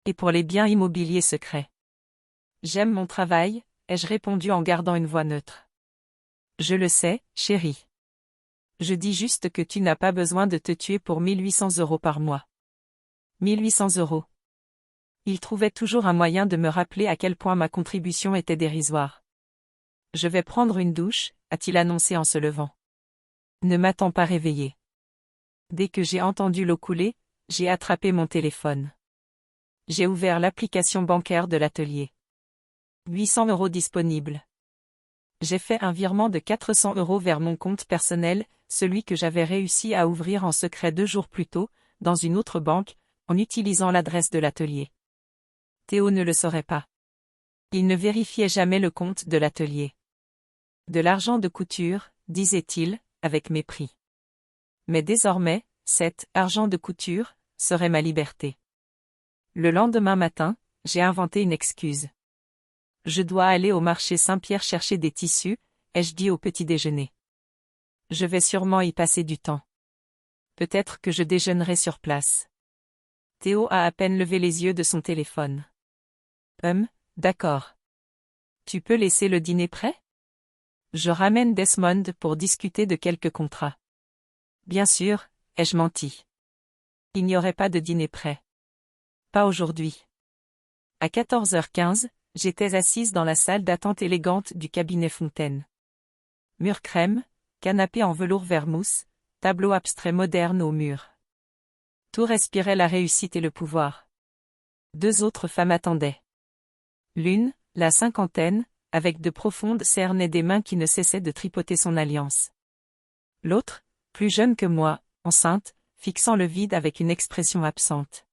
A: Et pour les biens immobiliers secrets. J'aime mon travail, ai-je répondu en gardant une voix neutre. Je le sais, chérie. Je dis juste que tu n'as pas besoin de te tuer pour 1800 € par mois. 1800 €. Il trouvait toujours un moyen de me rappeler à quel point ma contribution était dérisoire. Je vais prendre une douche, a-t-il annoncé en se levant. Ne m'attends pas réveillé. Dès que j'ai entendu l'eau couler, j'ai attrapé mon téléphone. J'ai ouvert l'application bancaire de l'atelier. 800 € disponibles. J'ai fait un virement de 400 € vers mon compte personnel, celui que j'avais réussi à ouvrir en secret 2 jours plus tôt, dans une autre banque, en utilisant l'adresse de l'atelier. Théo ne le saurait pas. Il ne vérifiait jamais le compte de l'atelier. De l'argent de couture, disait-il, avec mépris. Mais désormais, cet argent de couture serait ma liberté. Le lendemain matin, j'ai inventé une excuse. Je dois aller au marché Saint-Pierre chercher des tissus, ai-je dit au petit déjeuner. Je vais sûrement y passer du temps. Peut-être que je déjeunerai sur place. Théo a à peine levé les yeux de son téléphone. D'accord. Tu peux laisser le dîner prêt? Je ramène Desmond pour discuter de quelques contrats. Bien sûr, ai-je menti. Il n'y aurait pas de dîner prêt. Pas aujourd'hui. À 14h15, j'étais assise dans la salle d'attente élégante du cabinet Fontaine. Mur crème, canapé en velours vert mousse, tableau abstrait moderne au mur. Tout respirait la réussite et le pouvoir. 2 autres femmes attendaient. L'une, la cinquantaine, avec de profondes cernes et des mains qui ne cessaient de tripoter son alliance. L'autre, plus jeune que moi, enceinte, fixant le vide avec une expression absente.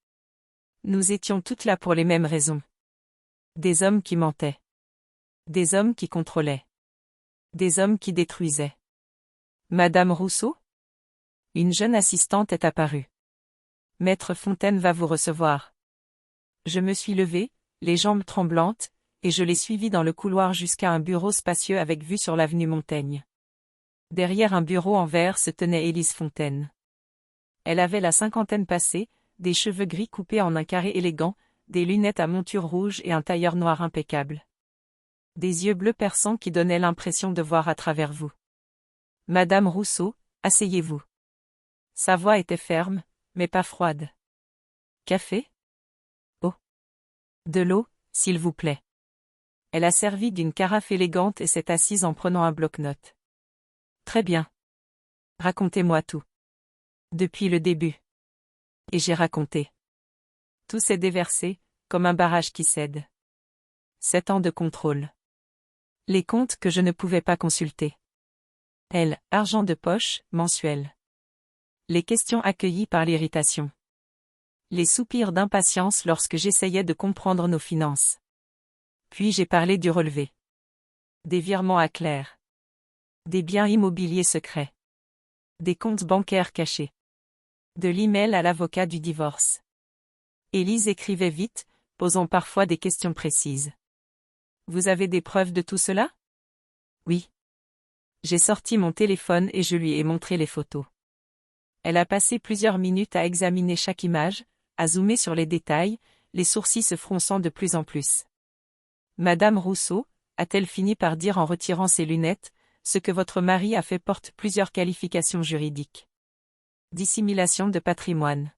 A: Nous étions toutes là pour les mêmes raisons. Des hommes qui mentaient. Des hommes qui contrôlaient. Des hommes qui détruisaient. Madame Rousseau? Une jeune assistante est apparue. Maître Fontaine va vous recevoir. Je me suis levée, les jambes tremblantes, et je l'ai suivie dans le couloir jusqu'à un bureau spacieux avec vue sur l'avenue Montaigne. Derrière un bureau en verre se tenait Élise Fontaine. Elle avait la cinquantaine passée, des cheveux gris coupés en un carré élégant, des lunettes à monture rouge et un tailleur noir impeccable. Des yeux bleus perçants qui donnaient l'impression de voir à travers vous. Madame Rousseau, asseyez-vous. Sa voix était ferme, mais pas froide. Café? Oh. De l'eau, s'il vous plaît. Elle a servi d'une carafe élégante et s'est assise en prenant un bloc-notes. Très bien. Racontez-moi tout. Depuis le début. Et j'ai raconté. Tout s'est déversé, comme un barrage qui cède. 7 ans de contrôle. Les comptes que je ne pouvais pas consulter. Elle, argent de poche, mensuel. Les questions accueillies par l'irritation. Les soupirs d'impatience lorsque j'essayais de comprendre nos finances. Puis j'ai parlé du relevé. Des virements à clair. Des biens immobiliers secrets. Des comptes bancaires cachés. De l'email à l'avocat du divorce. Élise écrivait vite, posant parfois des questions précises. Vous avez des preuves de tout cela? Oui. J'ai sorti mon téléphone et je lui ai montré les photos. Elle a passé plusieurs minutes à examiner chaque image, à zoomer sur les détails, les sourcils se fronçant de plus en plus. Madame Rousseau, a-t-elle fini par dire en retirant ses lunettes, ce que votre mari a fait porte plusieurs qualifications juridiques. Dissimulation de patrimoine.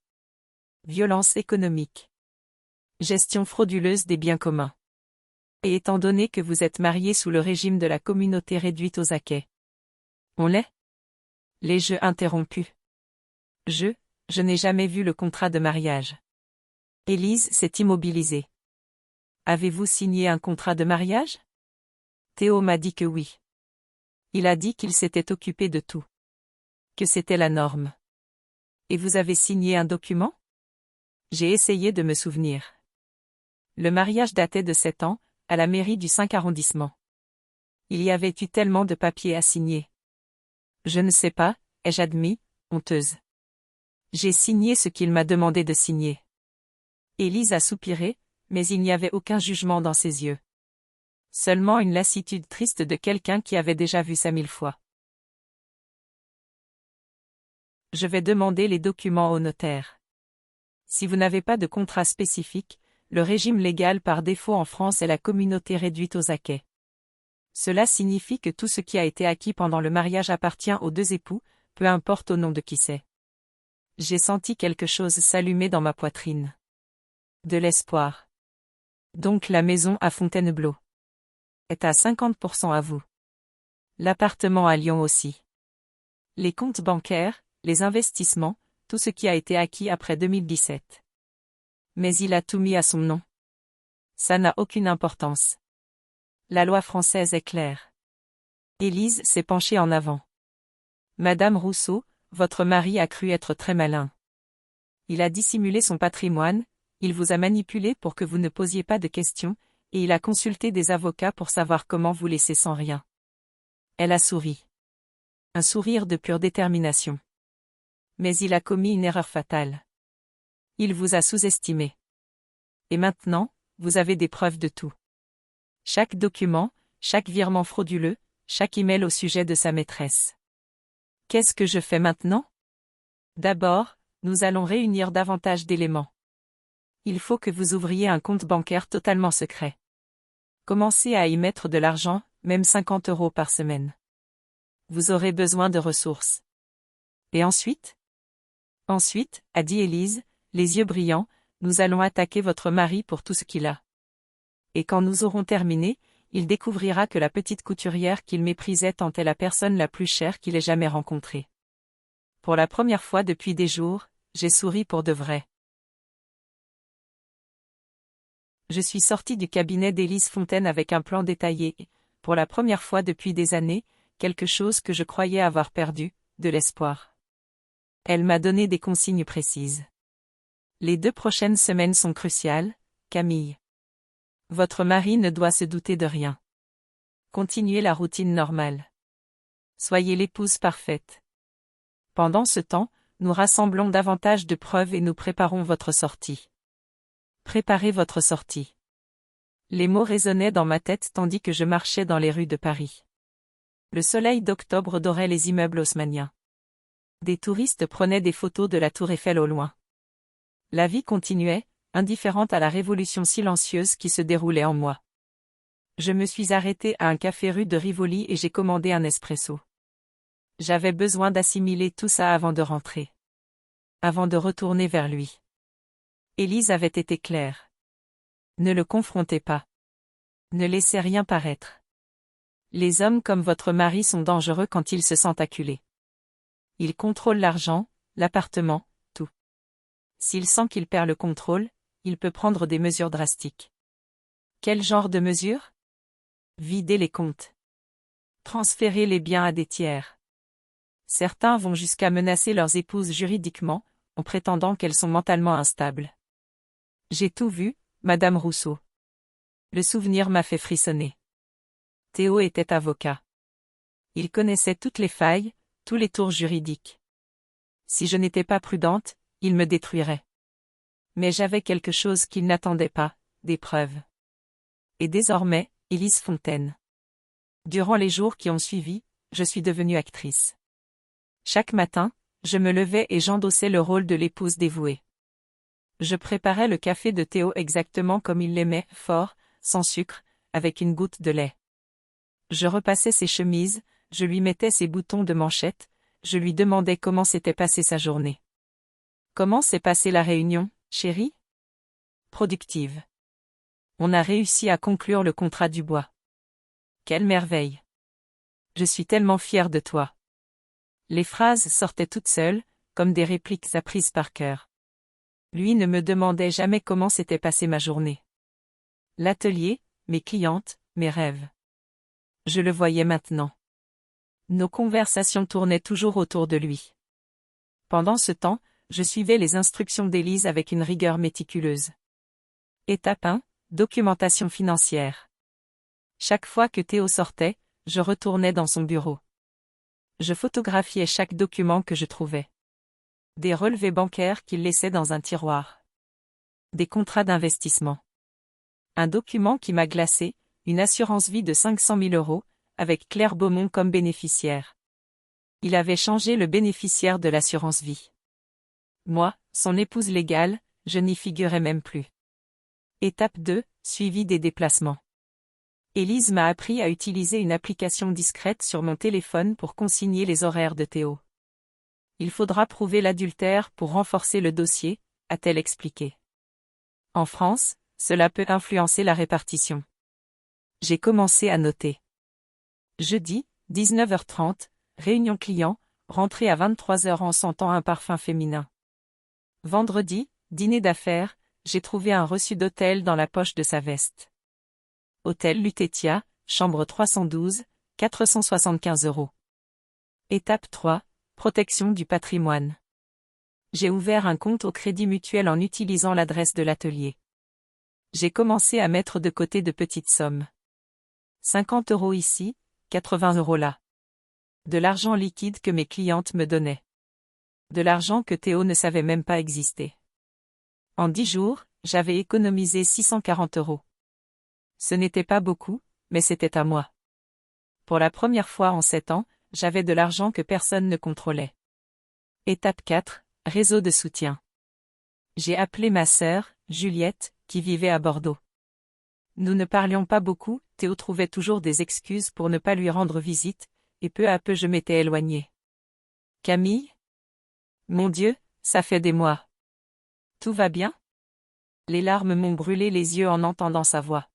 A: Violence économique. Gestion frauduleuse des biens communs. Et étant donné que vous êtes marié sous le régime de la communauté réduite aux acquets. On l'est? Les jeux interrompus. Je n'ai jamais vu le contrat de mariage. Élise s'est immobilisée. Avez-vous signé un contrat de mariage? Théo m'a dit que oui. Il a dit qu'il s'était occupé de tout. Que c'était la norme. Et vous avez signé un document? J'ai essayé de me souvenir. Le mariage datait de 7 ans, à la mairie du 5 arrondissement. Il y avait eu tellement de papiers à signer. Je ne sais pas, ai-je admis, honteuse. J'ai signé ce qu'il m'a demandé de signer. Élise a soupiré, mais il n'y avait aucun jugement dans ses yeux. Seulement une lassitude triste de quelqu'un qui avait déjà vu ça 1000 fois. Je vais demander les documents au notaire. Si vous n'avez pas de contrat spécifique, le régime légal par défaut en France est la communauté réduite aux acquets. Cela signifie que tout ce qui a été acquis pendant le mariage appartient aux deux époux, peu importe au nom de qui c'est. J'ai senti quelque chose s'allumer dans ma poitrine. De l'espoir. Donc la maison à Fontainebleau est à 50% à vous. L'appartement à Lyon aussi. Les comptes bancaires, les investissements, tout ce qui a été acquis après 2017. Mais il a tout mis à son nom. Ça n'a aucune importance. La loi française est claire. Élise s'est penchée en avant. Madame Rousseau, votre mari a cru être très malin. Il a dissimulé son patrimoine, il vous a manipulé pour que vous ne posiez pas de questions, et il a consulté des avocats pour savoir comment vous laisser sans rien. Elle a souri. Un sourire de pure détermination. Mais il a commis une erreur fatale. Il vous a sous-estimé. Et maintenant, vous avez des preuves de tout. Chaque document, chaque virement frauduleux, chaque email au sujet de sa maîtresse. Qu'est-ce que je fais maintenant? D'abord, nous allons réunir davantage d'éléments. Il faut que vous ouvriez un compte bancaire totalement secret. Commencez à y mettre de l'argent, même 50 € par semaine. Vous aurez besoin de ressources. Et ensuite? Ensuite, a dit Élise, les yeux brillants, nous allons attaquer votre mari pour tout ce qu'il a. Et quand nous aurons terminé, il découvrira que la petite couturière qu'il méprisait tant est la personne la plus chère qu'il ait jamais rencontrée. Pour la première fois depuis des jours, j'ai souri pour de vrai. Je suis sortie du cabinet d'Élise Fontaine avec un plan détaillé et, pour la première fois depuis des années, quelque chose que je croyais avoir perdu, de l'espoir. Elle m'a donné des consignes précises. Les 2 prochaines semaines sont cruciales, Camille. Votre mari ne doit se douter de rien. Continuez la routine normale. Soyez l'épouse parfaite. Pendant ce temps, nous rassemblons davantage de preuves et nous préparons votre sortie. Préparez votre sortie. Les mots résonnaient dans ma tête tandis que je marchais dans les rues de Paris. Le soleil d'octobre dorait les immeubles haussmanniens. Des touristes prenaient des photos de la tour Eiffel au loin. La vie continuait, indifférente à la révolution silencieuse qui se déroulait en moi. Je me suis arrêté à un café rue de Rivoli et j'ai commandé un espresso. J'avais besoin d'assimiler tout ça avant de rentrer. Avant de retourner vers lui. Élise avait été claire. Ne le confrontez pas. Ne laissez rien paraître. Les hommes comme votre mari sont dangereux quand ils se sentent acculés. Ils contrôlent l'argent, l'appartement, tout. S'il sent qu'il perd le contrôle, il peut prendre des mesures drastiques. Quel genre de mesures? Vider les comptes. Transférer les biens à des tiers. Certains vont jusqu'à menacer leurs épouses juridiquement, en prétendant qu'elles sont mentalement instables. J'ai tout vu, Madame Rousseau. Le souvenir m'a fait frissonner. Théo était avocat. Il connaissait toutes les failles, tous les tours juridiques. Si je n'étais pas prudente, il me détruirait. Mais j'avais quelque chose qu'il n'attendait pas, des preuves. Et désormais, Élise Fontaine. Durant les jours qui ont suivi, je suis devenue actrice. Chaque matin, je me levais et j'endossais le rôle de l'épouse dévouée. Je préparais le café de Théo exactement comme il l'aimait, fort, sans sucre, avec une goutte de lait. Je repassais ses chemises, je lui mettais ses boutons de manchette, je lui demandais comment s'était passée sa journée. Comment s'est passée la réunion, chérie? Productive. On a réussi à conclure le contrat du bois. Quelle merveille. Je suis tellement fière de toi. Les phrases sortaient toutes seules, comme des répliques apprises par cœur. Lui ne me demandait jamais comment s'était passée ma journée. L'atelier, mes clientes, mes rêves. Je le voyais maintenant. Nos conversations tournaient toujours autour de lui. Pendant ce temps, je suivais les instructions d'Élise avec une rigueur méticuleuse. Étape 1, documentation financière. Chaque fois que Théo sortait, je retournais dans son bureau. Je photographiais chaque document que je trouvais. Des relevés bancaires qu'il laissait dans un tiroir. Des contrats d'investissement. Un document qui m'a glacé, une assurance vie de 500 000 €, avec Claire Beaumont comme bénéficiaire. Il avait changé le bénéficiaire de l'assurance vie. Moi, son épouse légale, je n'y figurais même plus. Étape 2, suivi des déplacements. Élise m'a appris à utiliser une application discrète sur mon téléphone pour consigner les horaires de Théo. Il faudra prouver l'adultère pour renforcer le dossier, a-t-elle expliqué. En France, cela peut influencer la répartition. J'ai commencé à noter. Jeudi, 19h30, réunion client, rentrée à 23h en sentant un parfum féminin. Vendredi, dîner d'affaires, j'ai trouvé un reçu d'hôtel dans la poche de sa veste. Hôtel Lutetia, chambre 312, 475 €. Étape 3, protection du patrimoine. J'ai ouvert un compte au Crédit Mutuel en utilisant l'adresse de l'atelier. J'ai commencé à mettre de côté de petites sommes. 50 € ici, 80 € là. De l'argent liquide que mes clientes me donnaient. De l'argent que Théo ne savait même pas exister. En 10 jours, j'avais économisé 640 €. Ce n'était pas beaucoup, mais c'était à moi. Pour la première fois en 7 ans, j'avais de l'argent que personne ne contrôlait. Étape 4, réseau de soutien. J'ai appelé ma sœur, Juliette, qui vivait à Bordeaux. Nous ne parlions pas beaucoup, Théo trouvait toujours des excuses pour ne pas lui rendre visite, et peu à peu je m'étais éloignée. Camille? Mon Dieu, ça fait des mois. Tout va bien? Les larmes m'ont brûlé les yeux en entendant sa voix.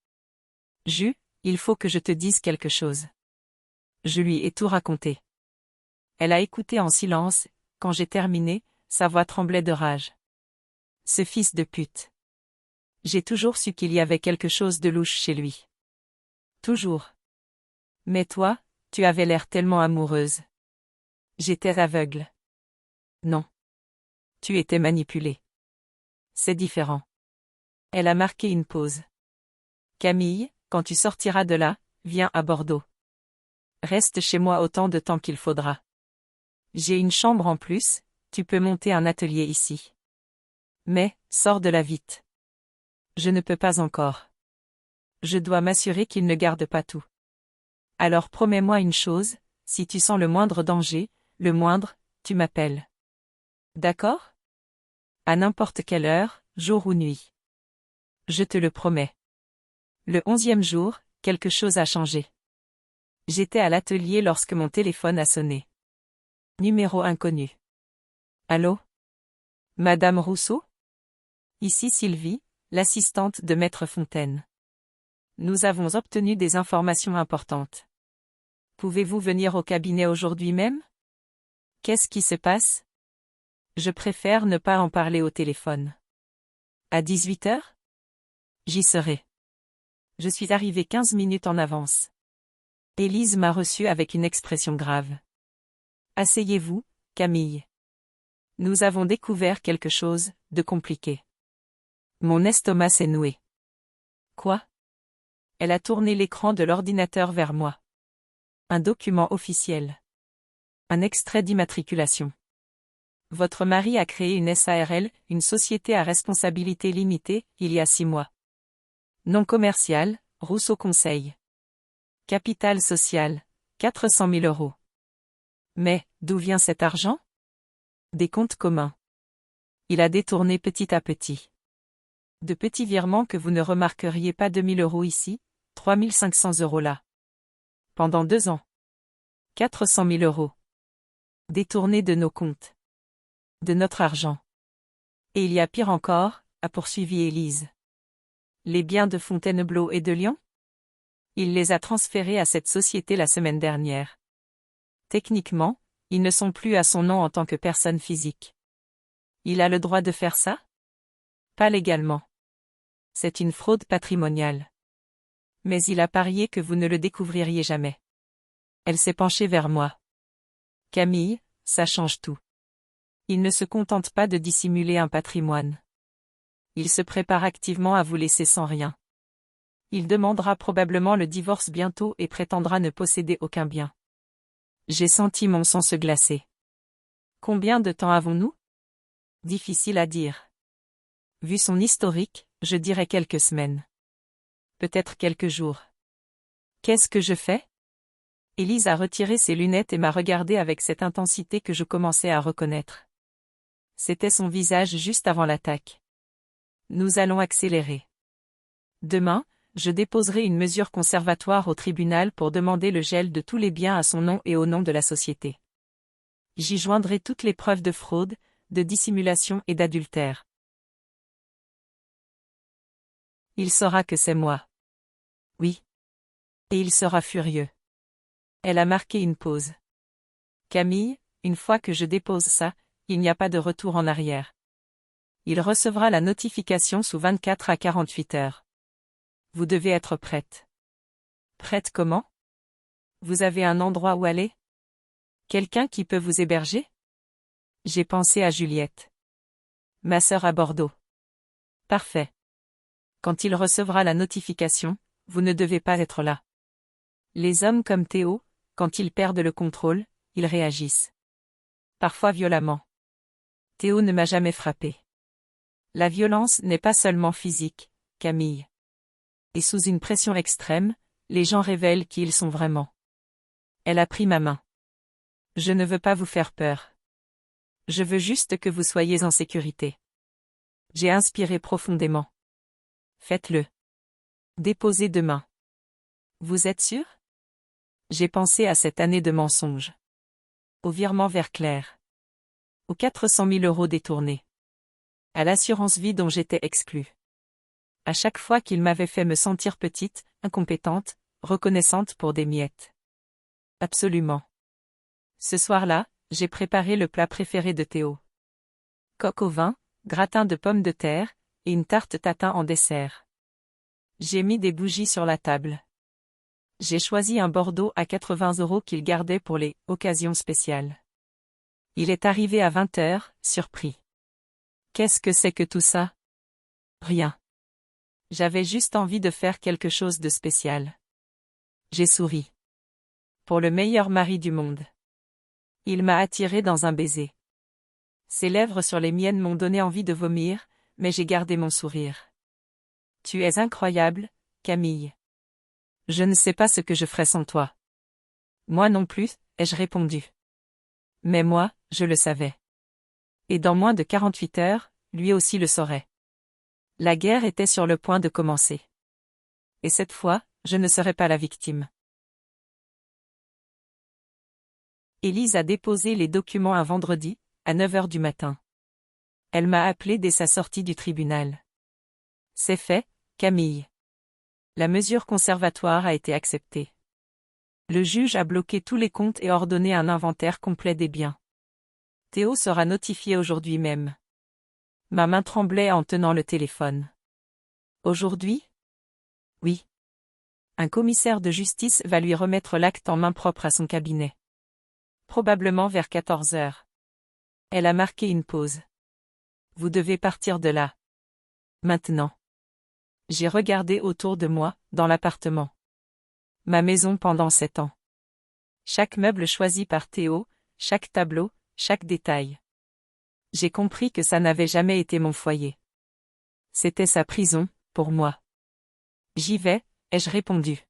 A: Il faut que je te dise quelque chose. Je lui ai tout raconté. Elle a écouté en silence, quand j'ai terminé, sa voix tremblait de rage. Ce fils de pute. J'ai toujours su qu'il y avait quelque chose de louche chez lui. Toujours. Mais toi, tu avais l'air tellement amoureuse. J'étais aveugle. Non. Tu étais manipulée. c'est différent. Elle a marqué une pause. Camille, quand tu sortiras de là, viens à Bordeaux. Reste chez moi autant de temps qu'il faudra. J'ai une chambre en plus, tu peux monter un atelier ici. Mais, sors de là vite. Je ne peux pas encore. Je dois m'assurer qu'il ne garde pas tout. Alors promets-moi une chose, si tu sens le moindre danger, le moindre, tu m'appelles. D'accord? À n'importe quelle heure, jour ou nuit. Je te le promets. Le 11e jour, quelque chose a changé. J'étais à l'atelier lorsque mon téléphone a sonné. Numéro inconnu. Allô? Madame Rousseau? Ici Sylvie, l'assistante de Maître Fontaine. Nous avons obtenu des informations importantes. Pouvez-vous venir au cabinet aujourd'hui même? Qu'est-ce qui se passe? Je préfère ne pas en parler au téléphone. À 18 heures? J'y serai. Je suis arrivée 15 minutes en avance. Élise m'a reçue avec une expression grave. Asseyez-vous, Camille. Nous avons découvert quelque chose de compliqué. Mon estomac s'est noué. Quoi? Elle a tourné l'écran de l'ordinateur vers moi. Un document officiel. Un extrait d'immatriculation. Votre mari a créé une SARL, une société à responsabilité limitée, il y a 6 mois. Nom commercial, Rousseau Conseil. Capital social, 400 000 euros. Mais, d'où vient cet argent? Des comptes communs. Il a détourné petit à petit. De petits virements que vous ne remarqueriez pas, 2 000 euros ici, 3 500 euros là. Pendant 2 ans. 400 000 euros. Détournés de nos comptes. De notre argent. Et il y a pire encore, a poursuivi Élise. Les biens de Fontainebleau et de Lyon? Il les a transférés à cette société la semaine dernière. Techniquement, ils ne sont plus à son nom en tant que personne physique. Il a le droit de faire ça? Pas légalement. C'est une fraude patrimoniale. Mais il a parié que vous ne le découvririez jamais. Elle s'est penchée vers moi. Camille, ça change tout. Il ne se contente pas de dissimuler un patrimoine. Il se prépare activement à vous laisser sans rien. Il demandera probablement le divorce bientôt et prétendra ne posséder aucun bien. J'ai senti mon sang se glacer. Combien de temps avons-nous? Difficile à dire. Vu son historique, je dirais quelques semaines. Peut-être quelques jours. Qu'est-ce que je fais? Élise a retiré ses lunettes et m'a regardé avec cette intensité que je commençais à reconnaître. C'était son visage juste avant l'attaque. Nous allons accélérer. Demain, je déposerai une mesure conservatoire au tribunal pour demander le gel de tous les biens à son nom et au nom de la société. J'y joindrai toutes les preuves de fraude, de dissimulation et d'adultère. Il saura que c'est moi. Oui. Et il sera furieux. Elle a marqué une pause. Camille, une fois que je dépose ça, il n'y a pas de retour en arrière. Il recevra la notification sous 24 à 48 heures. Vous devez être prête. Prête comment? Vous avez un endroit où aller? Quelqu'un qui peut vous héberger? J'ai pensé à Juliette. Ma sœur à Bordeaux. Parfait. Quand il recevra la notification, vous ne devez pas être là. Les hommes comme Théo, quand ils perdent le contrôle, ils réagissent. Parfois violemment. Théo ne m'a jamais frappé. La violence n'est pas seulement physique, Camille. Et sous une pression extrême, les gens révèlent qui ils sont vraiment. Elle a pris ma main. Je ne veux pas vous faire peur. Je veux juste que vous soyez en sécurité. J'ai inspiré profondément. Faites-le. Déposez demain. Vous êtes sûr? J'ai pensé à cette année de mensonges. Au virement vers Claire. Aux 400 000 euros détournés. À l'assurance vie dont j'étais exclue. À chaque fois qu'il m'avait fait me sentir petite, incompétente, reconnaissante pour des miettes. Absolument. Ce soir-là, j'ai préparé le plat préféré de Théo. Coq au vin, gratin de pommes de terre, et une tarte tatin en dessert. J'ai mis des bougies sur la table. J'ai choisi un Bordeaux à 80 € qu'il gardait pour les « occasions spéciales ». Il est arrivé à 20 h, surpris. Qu'est-ce que c'est que tout ça? Rien. J'avais juste envie de faire quelque chose de spécial. J'ai souri. Pour le meilleur mari du monde. Il m'a attiré dans un baiser. Ses lèvres sur les miennes m'ont donné envie de vomir, mais j'ai gardé mon sourire. Tu es incroyable, Camille. Je ne sais pas ce que je ferais sans toi. Moi non plus, ai-je répondu. Mais moi, je le savais. Et dans moins de 48 heures, lui aussi le saurait. La guerre était sur le point de commencer. Et cette fois, je ne serais pas la victime. Élise a déposé les documents un vendredi, à 9 heures du matin. Elle m'a appelé dès sa sortie du tribunal. C'est fait, Camille. La mesure conservatoire a été acceptée. Le juge a bloqué tous les comptes et ordonné un inventaire complet des biens. Théo sera notifié aujourd'hui même. Ma main tremblait en tenant le téléphone. Aujourd'hui? Oui. Un commissaire de justice va lui remettre l'acte en main propre à son cabinet. Probablement vers 14 heures. Elle a marqué une pause. Vous devez partir de là. Maintenant. J'ai regardé autour de moi, dans l'appartement. Ma maison pendant 7 ans. Chaque meuble choisi par Théo, chaque tableau, chaque détail. J'ai compris que ça n'avait jamais été mon foyer. C'était sa prison, pour moi. J'y vais, ai-je répondu.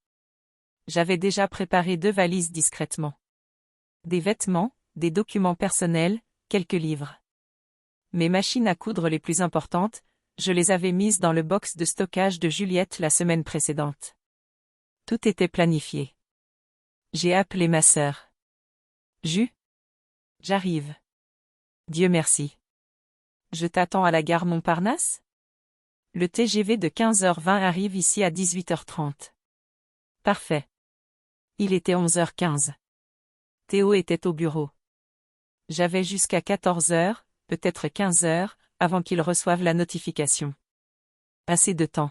A: J'avais déjà préparé 2 valises discrètement. Des vêtements, des documents personnels, quelques livres. Mes machines à coudre les plus importantes, je les avais mises dans le box de stockage de Juliette la semaine précédente. Tout était planifié. J'ai appelé ma sœur. J'arrive. Dieu merci. Je t'attends à la gare Montparnasse? Le TGV de 15h20 arrive ici à 18h30. Parfait. Il était 11h15. Théo était au bureau. J'avais jusqu'à 14h, peut-être 15h, avant qu'il reçoive la notification. Assez de temps.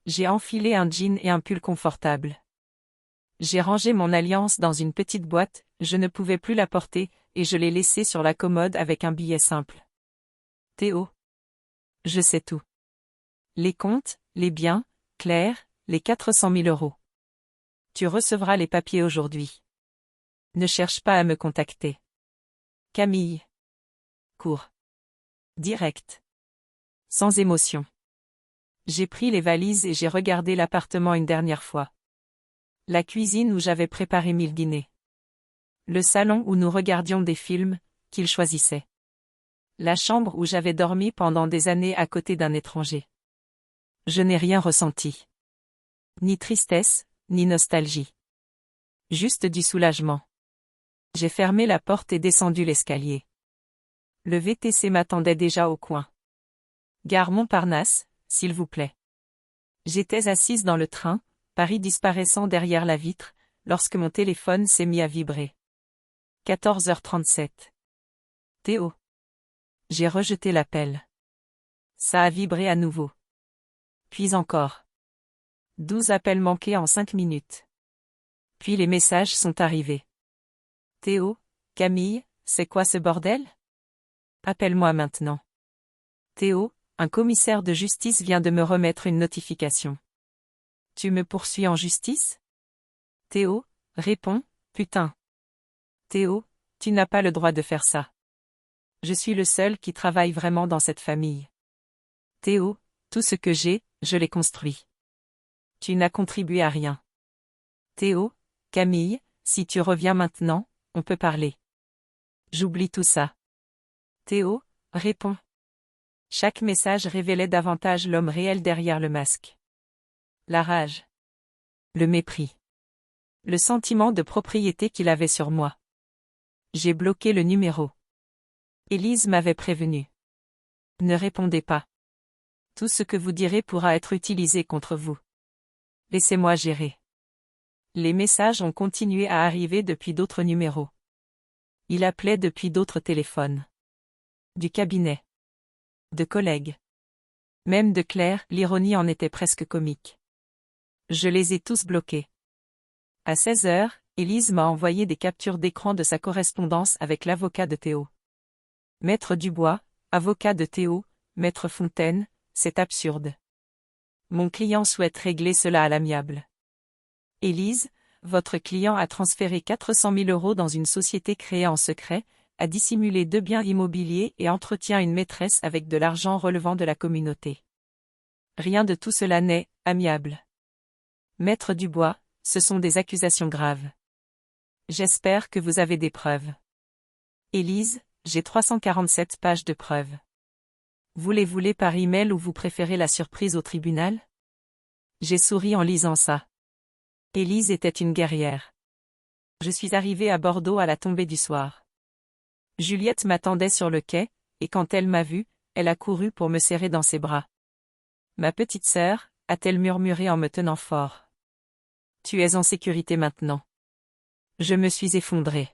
A: J'ai enfilé un jean et un pull confortable. J'ai rangé mon alliance dans une petite boîte, je ne pouvais plus la porter, et je l'ai laissée sur la commode avec un billet simple. Théo. Je sais tout. Les comptes, les biens, Claire, les 400 000 euros. Tu recevras les papiers aujourd'hui. Ne cherche pas à me contacter. Camille. Court. Direct. Sans émotion. J'ai pris les valises et j'ai regardé l'appartement une dernière fois. La cuisine où j'avais préparé 1000 dîners. Le salon où nous regardions des films, qu'il choisissait. La chambre où j'avais dormi pendant des années à côté d'un étranger. Je n'ai rien ressenti. Ni tristesse, ni nostalgie. Juste du soulagement. J'ai fermé la porte et descendu l'escalier. Le VTC m'attendait déjà au coin. Gare Montparnasse, s'il vous plaît. J'étais assise dans le train, Paris disparaissant derrière la vitre, lorsque mon téléphone s'est mis à vibrer. 14h37. Théo. J'ai rejeté l'appel. Ça a vibré à nouveau. Puis encore. 12 appels manqués en 5 minutes. Puis les messages sont arrivés. Théo, Camille, c'est quoi ce bordel? Appelle-moi maintenant. Théo, un commissaire de justice vient de me remettre une notification. Tu me poursuis en justice? Théo, réponds, putain. Théo, tu n'as pas le droit de faire ça. Je suis le seul qui travaille vraiment dans cette famille. Théo, tout ce que j'ai, je l'ai construit. Tu n'as contribué à rien. Théo, Camille, si tu reviens maintenant, on peut parler. J'oublie tout ça. Théo, réponds. Chaque message révélait davantage l'homme réel derrière le masque. La rage. Le mépris. Le sentiment de propriété qu'il avait sur moi. J'ai bloqué le numéro. Élise m'avait prévenu. Ne répondez pas. Tout ce que vous direz pourra être utilisé contre vous. Laissez-moi gérer. Les messages ont continué à arriver depuis d'autres numéros. Il appelait depuis d'autres téléphones. Du cabinet. De collègues. Même de Claire, l'ironie en était presque comique. Je les ai tous bloqués. À 16h, Élise m'a envoyé des captures d'écran de sa correspondance avec l'avocat de Théo. Maître Dubois, avocat de Théo, Maître Fontaine, c'est absurde. Mon client souhaite régler cela à l'amiable. Élise, votre client a transféré 400 000 € dans une société créée en secret, a dissimulé 2 biens immobiliers et entretient une maîtresse avec de l'argent relevant de la communauté. Rien de tout cela n'est amiable. Maître Dubois, ce sont des accusations graves. J'espère que vous avez des preuves. Élise, j'ai 347 pages de preuves. Vous les voulez par email ou vous préférez la surprise au tribunal? J'ai souri en lisant ça. Élise était une guerrière. Je suis arrivée à Bordeaux à la tombée du soir. Juliette m'attendait sur le quai, et quand elle m'a vue, elle a couru pour me serrer dans ses bras. Ma petite sœur, a-t-elle murmuré en me tenant fort. Tu es en sécurité maintenant. Je me suis effondrée.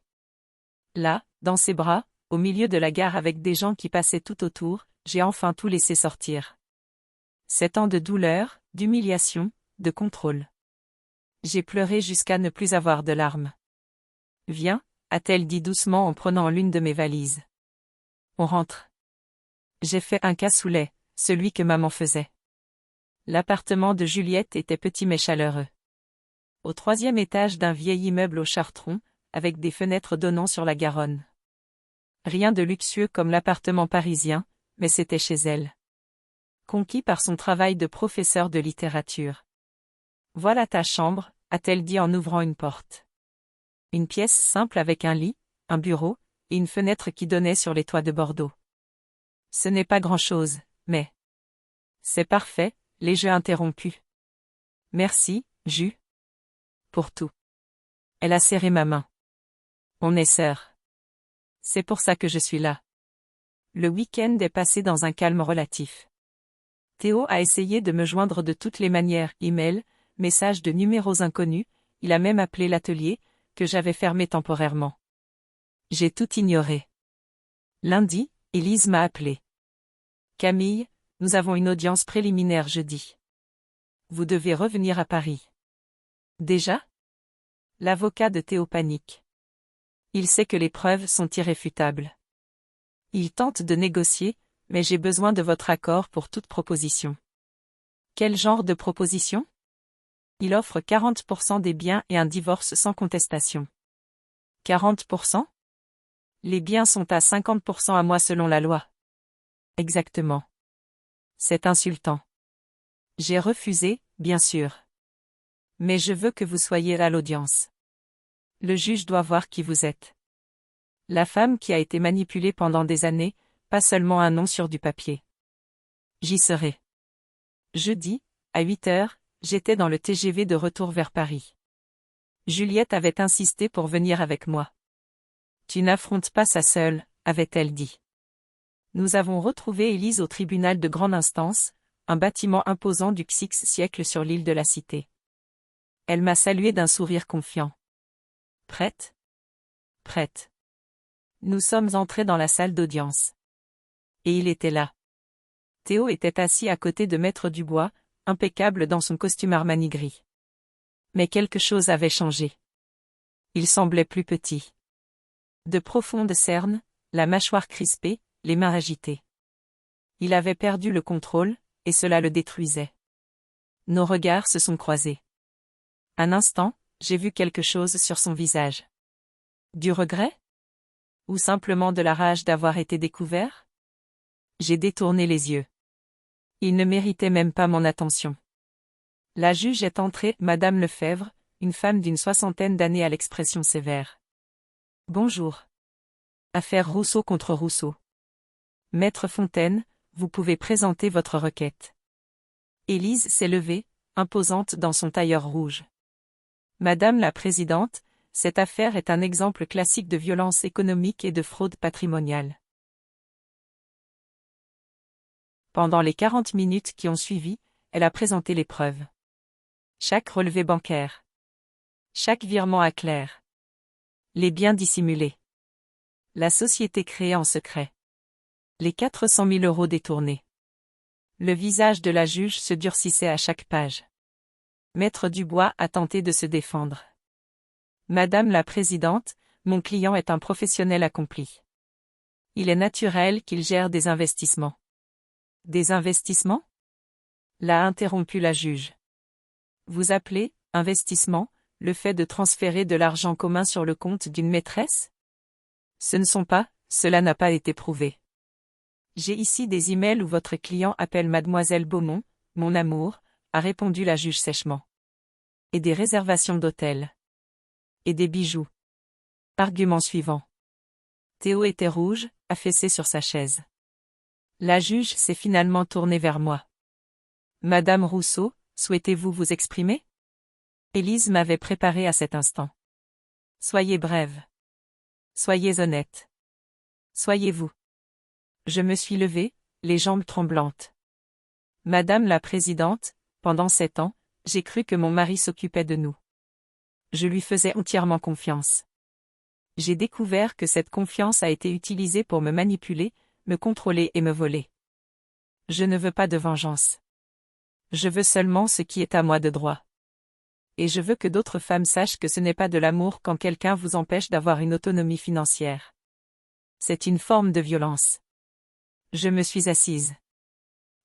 A: Là, dans ses bras, au milieu de la gare avec des gens qui passaient tout autour, j'ai enfin tout laissé sortir. 7 ans de douleur, d'humiliation, de contrôle. J'ai pleuré jusqu'à ne plus avoir de larmes. Viens, a-t-elle dit doucement en prenant l'une de mes valises. On rentre. J'ai fait un cassoulet, celui que maman faisait. L'appartement de Juliette était petit mais chaleureux. Au 3e étage d'un vieil immeuble au Chartron, avec des fenêtres donnant sur la Garonne. Rien de luxueux comme l'appartement parisien, mais c'était chez elle. Conquis par son travail de professeur de littérature. Voilà ta chambre, a-t-elle dit en ouvrant une porte. Une pièce simple avec un lit, un bureau, et une fenêtre qui donnait sur les toits de Bordeaux. Ce n'est pas grand-chose, mais... C'est parfait, les jeux interrompus. Merci, Jus. Pour tout. Elle a serré ma main. On est sœurs. C'est pour ça que je suis là. Le week-end est passé dans un calme relatif. Théo a essayé de me joindre de toutes les manières, email, messages de numéros inconnus, il a même appelé l'atelier, que j'avais fermé temporairement. J'ai tout ignoré. Lundi, Élise m'a appelé. Camille, nous avons une audience préliminaire jeudi. Vous devez revenir à Paris. Déjà? L'avocat de Théo panique. Il sait que les preuves sont irréfutables. Il tente de négocier, mais j'ai besoin de votre accord pour toute proposition. Quel genre de proposition? Il offre 40% des biens et un divorce sans contestation. 40%? Les biens sont à 50% à moi selon la loi. Exactement. C'est insultant. J'ai refusé, bien sûr. Mais je veux que vous soyez à l'audience. Le juge doit voir qui vous êtes. La femme qui a été manipulée pendant des années, pas seulement un nom sur du papier. J'y serai. Jeudi, à 8 heures, j'étais dans le TGV de retour vers Paris. Juliette avait insisté pour venir avec moi. Tu n'affrontes pas ça seule, avait-elle dit. Nous avons retrouvé Élise au tribunal de grande instance, un bâtiment imposant du XIe siècle sur l'île de la Cité. Elle m'a salué d'un sourire confiant. Prête? Prête. Nous sommes entrés dans la salle d'audience. Et il était là. Théo était assis à côté de Maître Dubois, impeccable dans son costume Armani gris. Mais quelque chose avait changé. Il semblait plus petit. De profondes cernes, la mâchoire crispée, les mains agitées. Il avait perdu le contrôle, et cela le détruisait. Nos regards se sont croisés. Un instant, j'ai vu quelque chose sur son visage. Du regret? Ou simplement de la rage d'avoir été découvert? J'ai détourné les yeux. Il ne méritait même pas mon attention. La juge est entrée, Madame Lefebvre, une femme d'une 60aine d'années à l'expression sévère. Bonjour. Affaire Rousseau contre Rousseau. Maître Fontaine, vous pouvez présenter votre requête. Élise s'est levée, imposante dans son tailleur rouge. Madame la Présidente, cette affaire est un exemple classique de violence économique et de fraude patrimoniale. Pendant les 40 minutes qui ont suivi, elle a présenté les preuves. Chaque relevé bancaire. Chaque virement à clair. Les biens dissimulés. La société créée en secret. Les 400 000 € détournés. Le visage de la juge se durcissait à chaque page. Maître Dubois a tenté de se défendre. Madame la Présidente, mon client est un professionnel accompli. Il est naturel qu'il gère des investissements. Des investissements? l'a interrompu la juge. Vous appelez, investissement, le fait de transférer de l'argent commun sur le compte d'une maîtresse? Ce ne sont pas, cela n'a pas été prouvé. J'ai ici des emails où votre client appelle mademoiselle Beaumont, mon amour, a répondu la juge sèchement. Et des réservations d'hôtel. Et des bijoux. Argument suivant. Théo était rouge, affaissé sur sa chaise. La juge s'est finalement tournée vers moi. Madame Rousseau, souhaitez-vous vous exprimer? Élise m'avait préparé à cet instant. Soyez brève. Soyez honnête. Soyez-vous. Je me suis levée, les jambes tremblantes. Madame la Présidente, pendant 7 ans, j'ai cru que mon mari s'occupait de nous. Je lui faisais entièrement confiance. J'ai découvert que cette confiance a été utilisée pour me manipuler, me contrôler et me voler. Je ne veux pas de vengeance. Je veux seulement ce qui est à moi de droit. Et je veux que d'autres femmes sachent que ce n'est pas de l'amour quand quelqu'un vous empêche d'avoir une autonomie financière. C'est une forme de violence. Je me suis assise.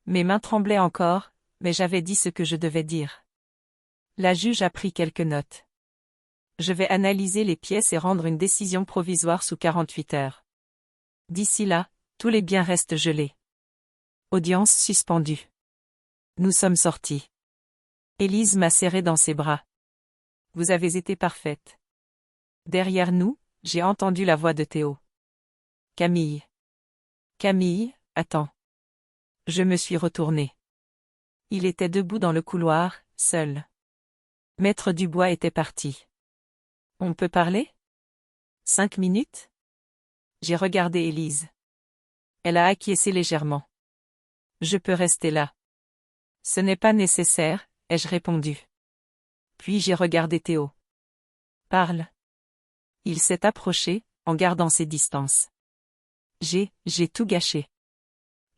A: Mes mains tremblaient encore, mais j'avais dit ce que je devais dire. La juge a pris quelques notes. Je vais analyser les pièces et rendre une décision provisoire sous 48 heures. D'ici là, tous les biens restent gelés. Audience suspendue. Nous sommes sortis. Élise m'a serré dans ses bras. Vous avez été parfaite. Derrière nous, j'ai entendu la voix de Théo. Camille. Camille, attends. Je me suis retournée. Il était debout dans le couloir, seul. Maître Dubois était parti. On peut parler? 5 minutes? J'ai regardé Élise. Elle a acquiescé légèrement. Je peux rester là. Ce n'est pas nécessaire, ai-je répondu. Puis j'ai regardé Théo. Parle. Il s'est approché, en gardant ses distances. J'ai tout gâché.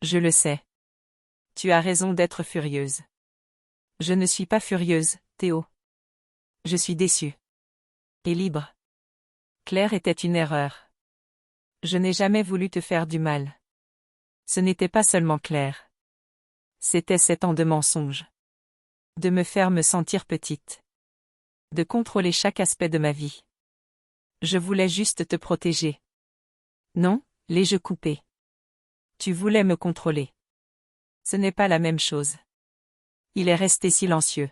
A: Je le sais. Tu as raison d'être furieuse. Je ne suis pas furieuse, Théo. Je suis déçue. Et libre. Claire était une erreur. Je n'ai jamais voulu te faire du mal. Ce n'était pas seulement Claire. C'était 7 ans de mensonges. De me faire me sentir petite. De contrôler chaque aspect de ma vie. Je voulais juste te protéger. Non, les jeux coupés. Tu voulais me contrôler. Ce n'est pas la même chose. Il est resté silencieux.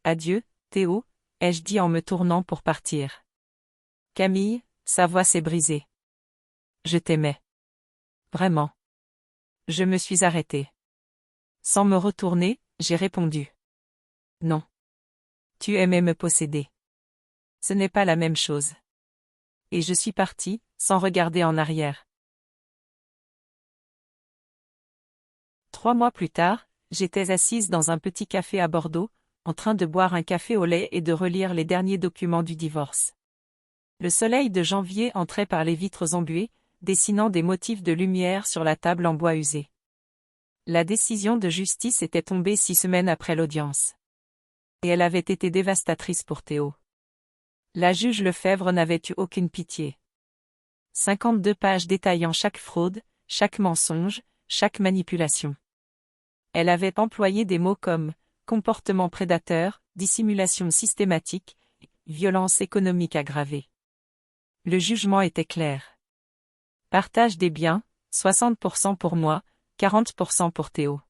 A: Adieu, Théo, ai-je dit en me tournant pour partir. Camille, sa voix s'est brisée. Je t'aimais. Vraiment. Je me suis arrêtée. Sans me retourner, j'ai répondu. Non. Tu aimais me posséder. Ce n'est pas la même chose. Et je suis partie, sans regarder en arrière. 3 mois plus tard, j'étais assise dans un petit café à Bordeaux, en train de boire un café au lait et de relire les derniers documents du divorce. Le soleil de janvier entrait par les vitres embuées, dessinant des motifs de lumière sur la table en bois usé. La décision de justice était tombée 6 semaines après l'audience. Et elle avait été dévastatrice pour Théo. La juge Lefebvre n'avait eu aucune pitié. 52 pages détaillant chaque fraude, chaque mensonge, chaque manipulation. Elle avait employé des mots comme comportement prédateur, dissimulation systématique, violence économique aggravée. Le jugement était clair. Partage des biens, 60% pour moi, 40% pour Théo.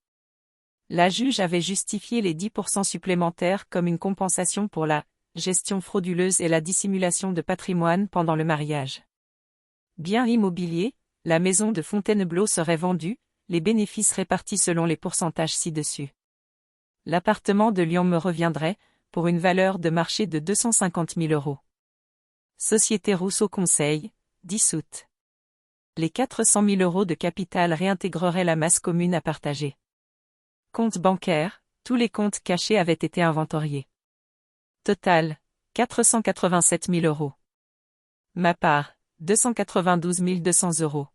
A: La juge avait justifié les 10% supplémentaires comme une compensation pour la gestion frauduleuse et la dissimulation de patrimoine pendant le mariage. Bien immobilier, la maison de Fontainebleau serait vendue, les bénéfices répartis selon les pourcentages ci-dessus. L'appartement de Lyon me reviendrait, pour une valeur de marché de 250 000 €. Société Rousseau Conseil, dissoute. Les 400 000 € de capital réintégreraient la masse commune à partager. Compte bancaire, tous les comptes cachés avaient été inventoriés. Total, 487 000 €. Ma part, 292 200 €.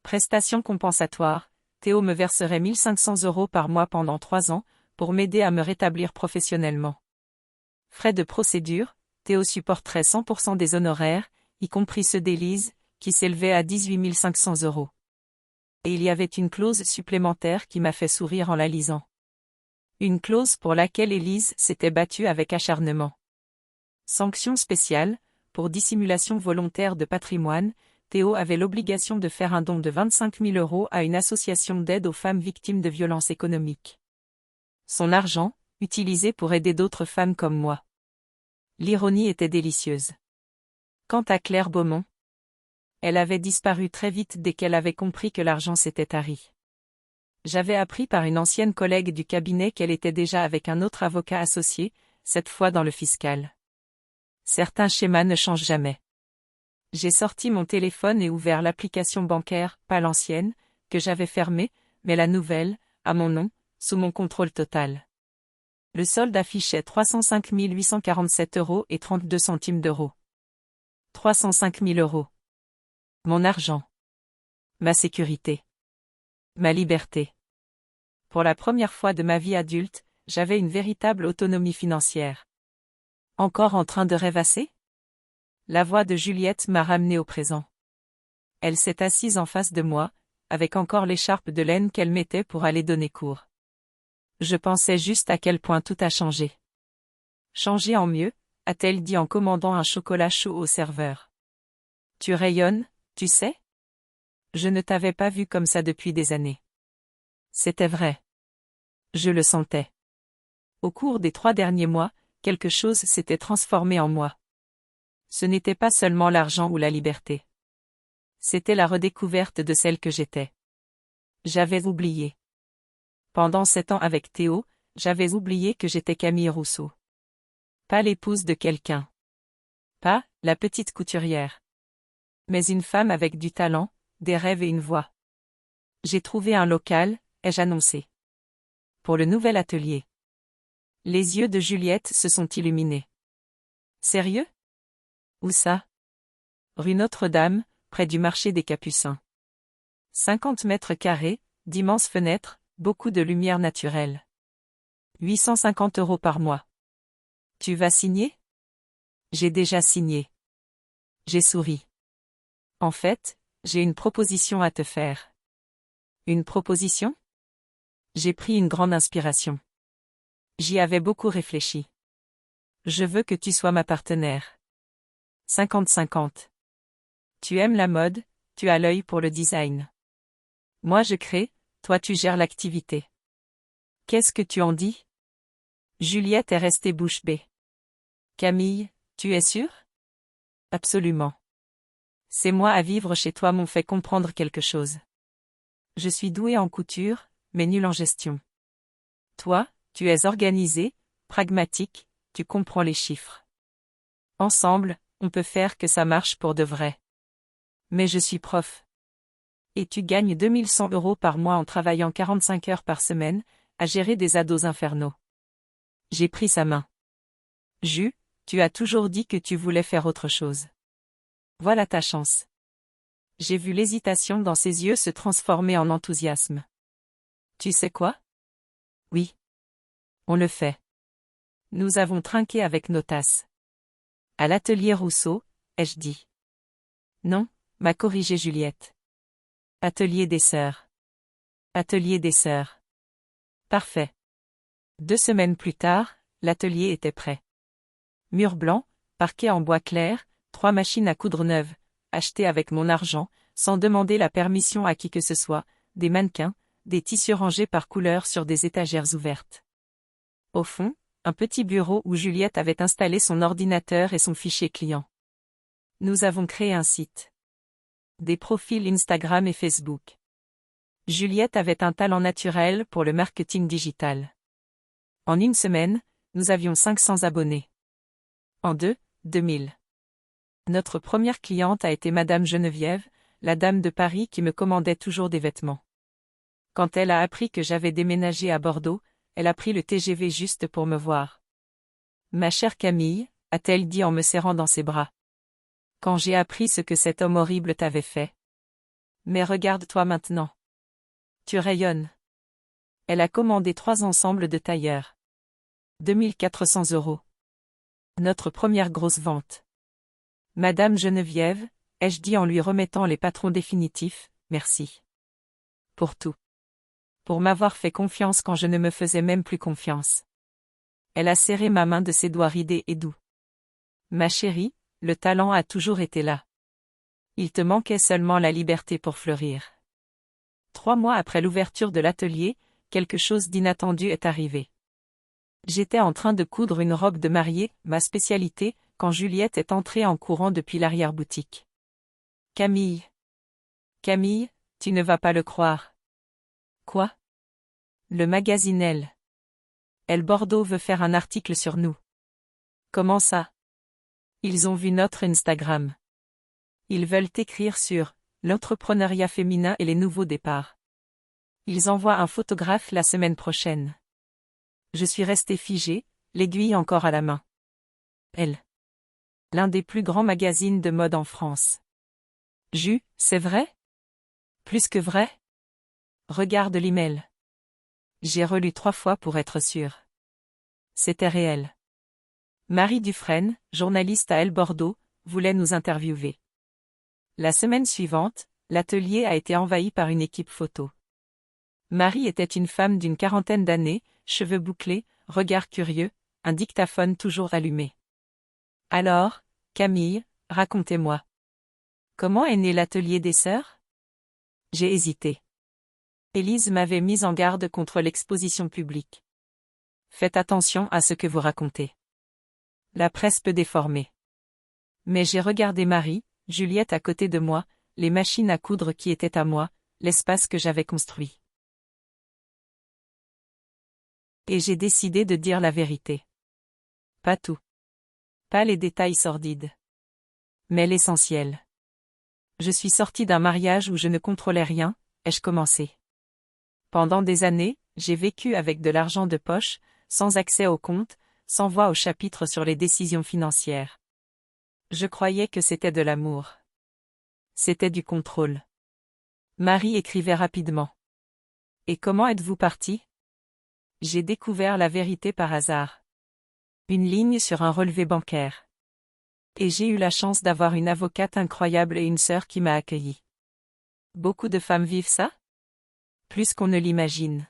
A: Prestations compensatoires, Théo me verserait 1 500 € par mois pendant 3 ans, pour m'aider à me rétablir professionnellement. Frais de procédure, Théo supporterait 100% des honoraires, y compris ceux d'Élise, qui s'élevaient à 18 500 €. Et il y avait une clause supplémentaire qui m'a fait sourire en la lisant. Une clause pour laquelle Élise s'était battue avec acharnement. Sanction spéciale, pour dissimulation volontaire de patrimoine, Théo avait l'obligation de faire un don de 25 000 € à une association d'aide aux femmes victimes de violences économiques. Son argent, utilisé pour aider d'autres femmes comme moi. L'ironie était délicieuse. Quant à Claire Beaumont, elle avait disparu très vite dès qu'elle avait compris que l'argent s'était tari. J'avais appris par une ancienne collègue du cabinet qu'elle était déjà avec un autre avocat associé, cette fois dans le fiscal. Certains schémas ne changent jamais. J'ai sorti mon téléphone et ouvert l'application bancaire, pas l'ancienne, que j'avais fermée, mais la nouvelle, à mon nom, sous mon contrôle total. Le solde affichait 305 847 € et 32 centimes d'euros. 305 000 €. Mon argent. Ma sécurité. Ma liberté. Pour la première fois de ma vie adulte, j'avais une véritable autonomie financière. Encore en train de rêvasser ? La voix de Juliette m'a ramené au présent. Elle s'est assise en face de moi, avec encore l'écharpe de laine qu'elle mettait pour aller donner cours. Je pensais juste à quel point tout a changé. Changé en mieux, a-t-elle dit en commandant un chocolat chaud au serveur. Tu rayonnes, tu sais ? Je ne t'avais pas vu comme ça depuis des années. C'était vrai. Je le sentais. Au cours des 3 derniers mois, quelque chose s'était transformé en moi. Ce n'était pas seulement l'argent ou la liberté. C'était la redécouverte de celle que j'étais. J'avais oublié. Pendant 7 ans avec Théo, j'avais oublié que j'étais Camille Rousseau. Pas l'épouse de quelqu'un. Pas la petite couturière. Mais une femme avec du talent, des rêves et une voix. J'ai trouvé un local, ai-je annoncé. Pour le nouvel atelier. Les yeux de Juliette se sont illuminés. Sérieux ? Où ça ? Rue Notre-Dame, près du marché des Capucins. 50 mètres carrés, d'immenses fenêtres, beaucoup de lumière naturelle. 850 € par mois. Tu vas signer ? J'ai déjà signé. J'ai souri. En fait, j'ai une proposition à te faire. Une proposition ? J'ai pris une grande inspiration. J'y avais beaucoup réfléchi. Je veux que tu sois ma partenaire. 50-50. Tu aimes la mode, tu as l'œil pour le design. Moi je crée, toi tu gères l'activité. Qu'est-ce que tu en dis ? Juliette est restée bouche bée. Camille, tu es sûre ? Absolument. Ces mois à vivre chez toi m'ont fait comprendre quelque chose. Je suis douée en couture, mais nulle en gestion. Toi, tu es organisée, pragmatique, tu comprends les chiffres. Ensemble, on peut faire que ça marche pour de vrai. Mais je suis prof. Et tu gagnes 2100 € par mois en travaillant 45 heures par semaine, à gérer des ados infernaux. J'ai pris sa main. Tu as toujours dit que tu voulais faire autre chose. Voilà ta chance. J'ai vu l'hésitation dans ses yeux se transformer en enthousiasme. Tu sais quoi ? Oui. On le fait. Nous avons trinqué avec nos tasses. À l'atelier Rousseau, ai-je dit. Non, m'a corrigé Juliette. Atelier des sœurs. Atelier des sœurs. Parfait. 2 semaines plus tard, l'atelier était prêt. Mur blanc, parquet en bois clair, 3 machines à coudre neuves, achetées avec mon argent, sans demander la permission à qui que ce soit, des mannequins, des tissus rangés par couleur sur des étagères ouvertes. Au fond, un petit bureau où Juliette avait installé son ordinateur et son fichier client. Nous avons créé un site. Des profils Instagram et Facebook. Juliette avait un talent naturel pour le marketing digital. En 1 semaine, nous avions 500 abonnés. En 2000. Notre première cliente a été Madame Geneviève, la dame de Paris qui me commandait toujours des vêtements. Quand elle a appris que j'avais déménagé à Bordeaux, elle a pris le TGV juste pour me voir. Ma chère Camille, a-t-elle dit en me serrant dans ses bras. Quand j'ai appris ce que cet homme horrible t'avait fait. Mais regarde-toi maintenant. Tu rayonnes. Elle a commandé 3 ensembles de tailleurs. 2400 €. Notre première grosse vente. Madame Geneviève, ai-je dit en lui remettant les patrons définitifs, merci. Pour tout. pour m'avoir fait confiance quand je ne me faisais même plus confiance. Elle a serré ma main de ses doigts ridés et doux. Ma chérie, le talent a toujours été là. Il te manquait seulement la liberté pour fleurir. 3 mois après l'ouverture de l'atelier, quelque chose d'inattendu est arrivé. J'étais en train de coudre une robe de mariée, ma spécialité, quand Juliette est entrée en courant depuis l'arrière-boutique. Camille. Camille, tu ne vas pas le croire. Quoi? Le magazine Elle Bordeaux veut faire un article sur nous. Comment ça? Ils ont vu notre Instagram. Ils veulent écrire sur l'entrepreneuriat féminin et les nouveaux départs. Ils envoient un photographe la semaine prochaine. Je suis restée figée, l'aiguille encore à la main. L'un des plus grands magazines de mode en France. C'est vrai? Plus que vrai? Regarde l'email. J'ai relu 3 fois pour être sûre. C'était réel. Marie Dufresne, journaliste à Elle Bordeaux, voulait nous interviewer. La semaine suivante, l'atelier a été envahi par une équipe photo. Marie était une femme d'une 40aine d'années, cheveux bouclés, regard curieux, un dictaphone toujours allumé. Alors, Camille, racontez-moi. Comment est né l'atelier des sœurs? J'ai hésité. Élise m'avait mise en garde contre l'exposition publique. Faites attention à ce que vous racontez. La presse peut déformer. Mais j'ai regardé Marie, Juliette à côté de moi, les machines à coudre qui étaient à moi, l'espace que j'avais construit. Et j'ai décidé de dire la vérité. Pas tout. Pas les détails sordides. Mais l'essentiel. Je suis sortie d'un mariage où je ne contrôlais rien, ai-je commencé. Pendant des années, j'ai vécu avec de l'argent de poche, sans accès au compte, sans voix au chapitre sur les décisions financières. Je croyais que c'était de l'amour. C'était du contrôle. Marie écrivait rapidement. Et comment êtes-vous parti? J'ai découvert la vérité par hasard. Une ligne sur un relevé bancaire. Et j'ai eu la chance d'avoir une avocate incroyable et une sœur qui m'a accueillie. Beaucoup de femmes vivent ça? Plus qu'on ne l'imagine.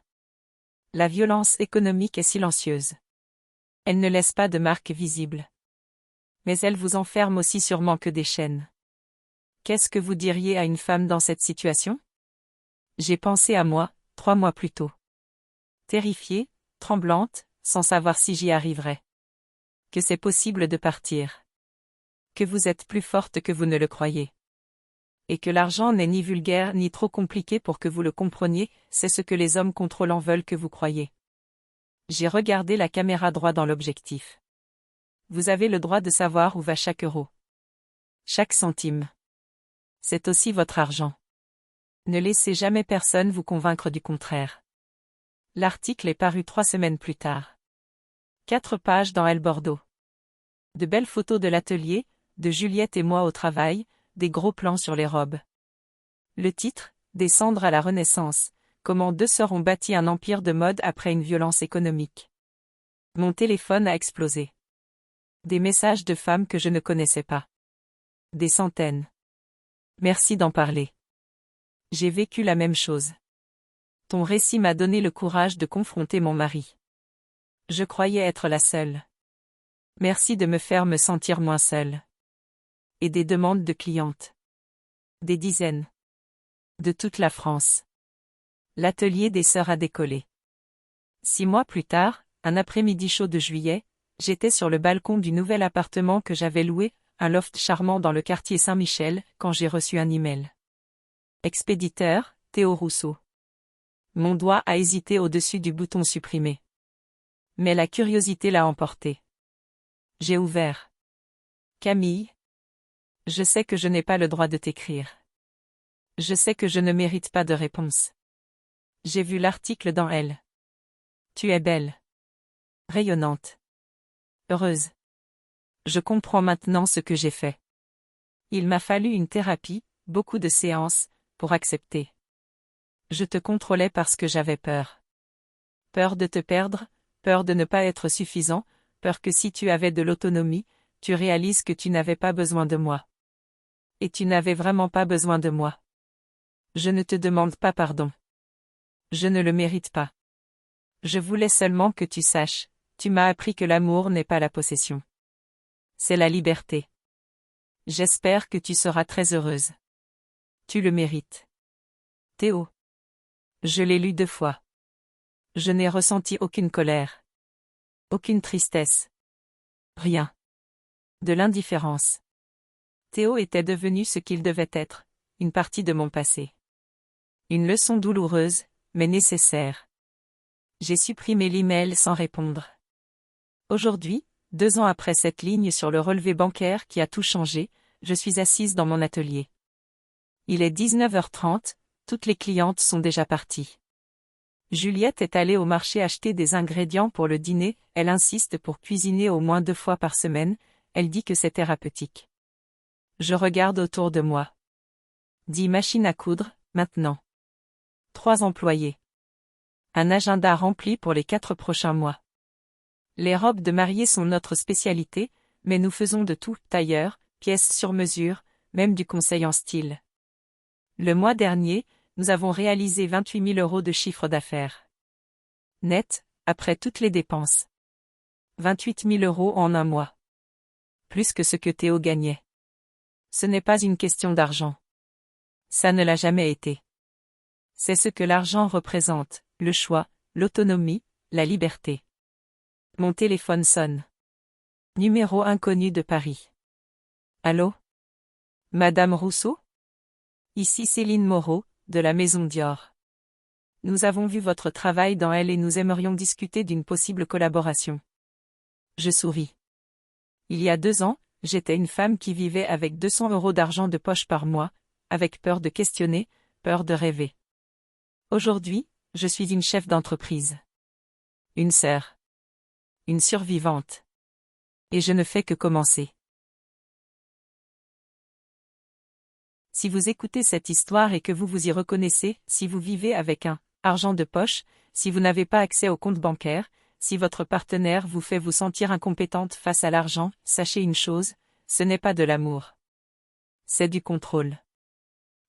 A: La violence économique est silencieuse. Elle ne laisse pas de marque visible. Mais elle vous enferme aussi sûrement que des chaînes. Qu'est-ce que vous diriez à une femme dans cette situation? J'ai pensé à moi, 3 mois plus tôt. Terrifiée, tremblante, sans savoir si j'y arriverais. Que c'est possible de partir. Que vous êtes plus forte que vous ne le croyez. Et que l'argent n'est ni vulgaire ni trop compliqué pour que vous le compreniez, c'est ce que les hommes contrôlants veulent que vous croyiez. J'ai regardé la caméra droit dans l'objectif. Vous avez le droit de savoir où va chaque euro. Chaque centime. C'est aussi votre argent. Ne laissez jamais personne vous convaincre du contraire. L'article est paru 3 semaines plus tard. 4 pages dans Elle Bordeaux. De belles photos de l'atelier, de Juliette et moi au travail, des gros plans sur les robes. Le titre, Descendre à la Renaissance, comment 2 sœurs ont bâti un empire de mode après une violence économique. Mon téléphone a explosé. Des messages de femmes que je ne connaissais pas. Des centaines. Merci d'en parler. J'ai vécu la même chose. Ton récit m'a donné le courage de confronter mon mari. Je croyais être la seule. Merci de me faire me sentir moins seule. Et des demandes de clientes. Des dizaines. De toute la France. L'atelier des sœurs a décollé. 6 mois plus tard, un après-midi chaud de juillet, j'étais sur le balcon du nouvel appartement que j'avais loué, un loft charmant dans le quartier Saint-Michel, quand j'ai reçu un email. Expéditeur, Théo Rousseau. Mon doigt a hésité au-dessus du bouton supprimer. Mais la curiosité l'a emporté. J'ai ouvert. Camille. Je sais que je n'ai pas le droit de t'écrire. Je sais que je ne mérite pas de réponse. J'ai vu l'article dans Elle. Tu es belle. Rayonnante. Heureuse. Je comprends maintenant ce que j'ai fait. Il m'a fallu une thérapie, beaucoup de séances, pour accepter. Je te contrôlais parce que j'avais peur. Peur de te perdre, peur de ne pas être suffisant, peur que si tu avais de l'autonomie, tu réalises que tu n'avais pas besoin de moi. Et tu n'avais vraiment pas besoin de moi. Je ne te demande pas pardon. Je ne le mérite pas. Je voulais seulement que tu saches, tu m'as appris que l'amour n'est pas la possession. C'est la liberté. J'espère que tu seras très heureuse. Tu le mérites. Théo. Je l'ai lu 2 fois. Je n'ai ressenti aucune colère. Aucune tristesse. Rien. De l'indifférence. Théo était devenu ce qu'il devait être, une partie de mon passé. Une leçon douloureuse, mais nécessaire. J'ai supprimé l'email sans répondre. Aujourd'hui, 2 ans après cette ligne sur le relevé bancaire qui a tout changé, je suis assise dans mon atelier. Il est 19h30, toutes les clientes sont déjà parties. Juliette est allée au marché acheter des ingrédients pour le dîner, elle insiste pour cuisiner au moins 2 fois par semaine, elle dit que c'est thérapeutique. Je regarde autour de moi. 10 machines à coudre, maintenant. 3 employés. Un agenda rempli pour les 4 prochains mois. Les robes de mariée sont notre spécialité, mais nous faisons de tout, tailleur, pièces sur mesure, même du conseil en style. Le mois dernier, nous avons réalisé 28 000 € de chiffre d'affaires. Net, après toutes les dépenses. 28 000 € en un mois. Plus que ce que Théo gagnait. Ce n'est pas une question d'argent. Ça ne l'a jamais été. C'est ce que l'argent représente, le choix, l'autonomie, la liberté. Mon téléphone sonne. Numéro inconnu de Paris. Allô? Madame Rousseau? Ici Céline Moreau, de la Maison Dior. Nous avons vu votre travail dans Elle et nous aimerions discuter d'une possible collaboration. Je souris. Il y a 2 ans, j'étais une femme qui vivait avec 200 € d'argent de poche par mois, avec peur de questionner, peur de rêver. Aujourd'hui, je suis une chef d'entreprise. Une sœur. Une survivante. Et je ne fais que commencer. Si vous écoutez cette histoire et que vous vous y reconnaissez, si vous vivez avec un argent de poche, si vous n'avez pas accès au compte bancaire, si votre partenaire vous fait vous sentir incompétente face à l'argent, sachez une chose, ce n'est pas de l'amour. C'est du contrôle.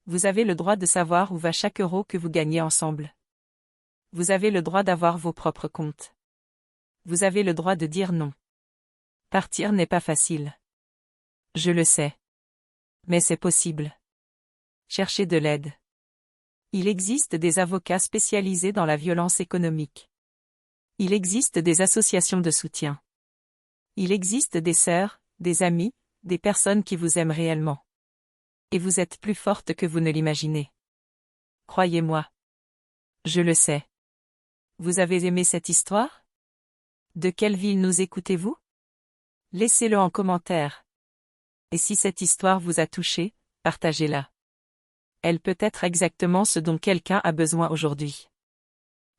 A: Vous avez le droit de savoir où va chaque euro que vous gagnez ensemble. Vous avez le droit d'avoir vos propres comptes. Vous avez le droit de dire non. Partir n'est pas facile. Je le sais. Mais c'est possible. Cherchez de l'aide. Il existe des avocats spécialisés dans la violence économique. Il existe des associations de soutien. Il existe des sœurs, des amis, des personnes qui vous aiment réellement. Et vous êtes plus forte que vous ne l'imaginez. Croyez-moi. Je le sais. Vous avez aimé cette histoire? De quelle ville nous écoutez-vous? Laissez-le en commentaire. Et si cette histoire vous a touché, partagez-la. Elle peut être exactement ce dont quelqu'un a besoin aujourd'hui.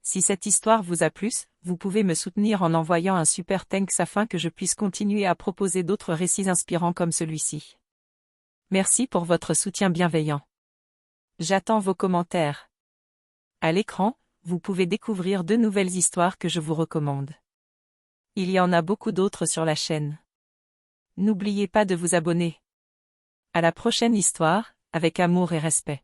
A: Si cette histoire vous a plu, vous pouvez me soutenir en envoyant un super thanks afin que je puisse continuer à proposer d'autres récits inspirants comme celui-ci. Merci pour votre soutien bienveillant. J'attends vos commentaires. À l'écran, vous pouvez découvrir 2 nouvelles histoires que je vous recommande. Il y en a beaucoup d'autres sur la chaîne. N'oubliez pas de vous abonner. À la prochaine histoire, avec amour et respect.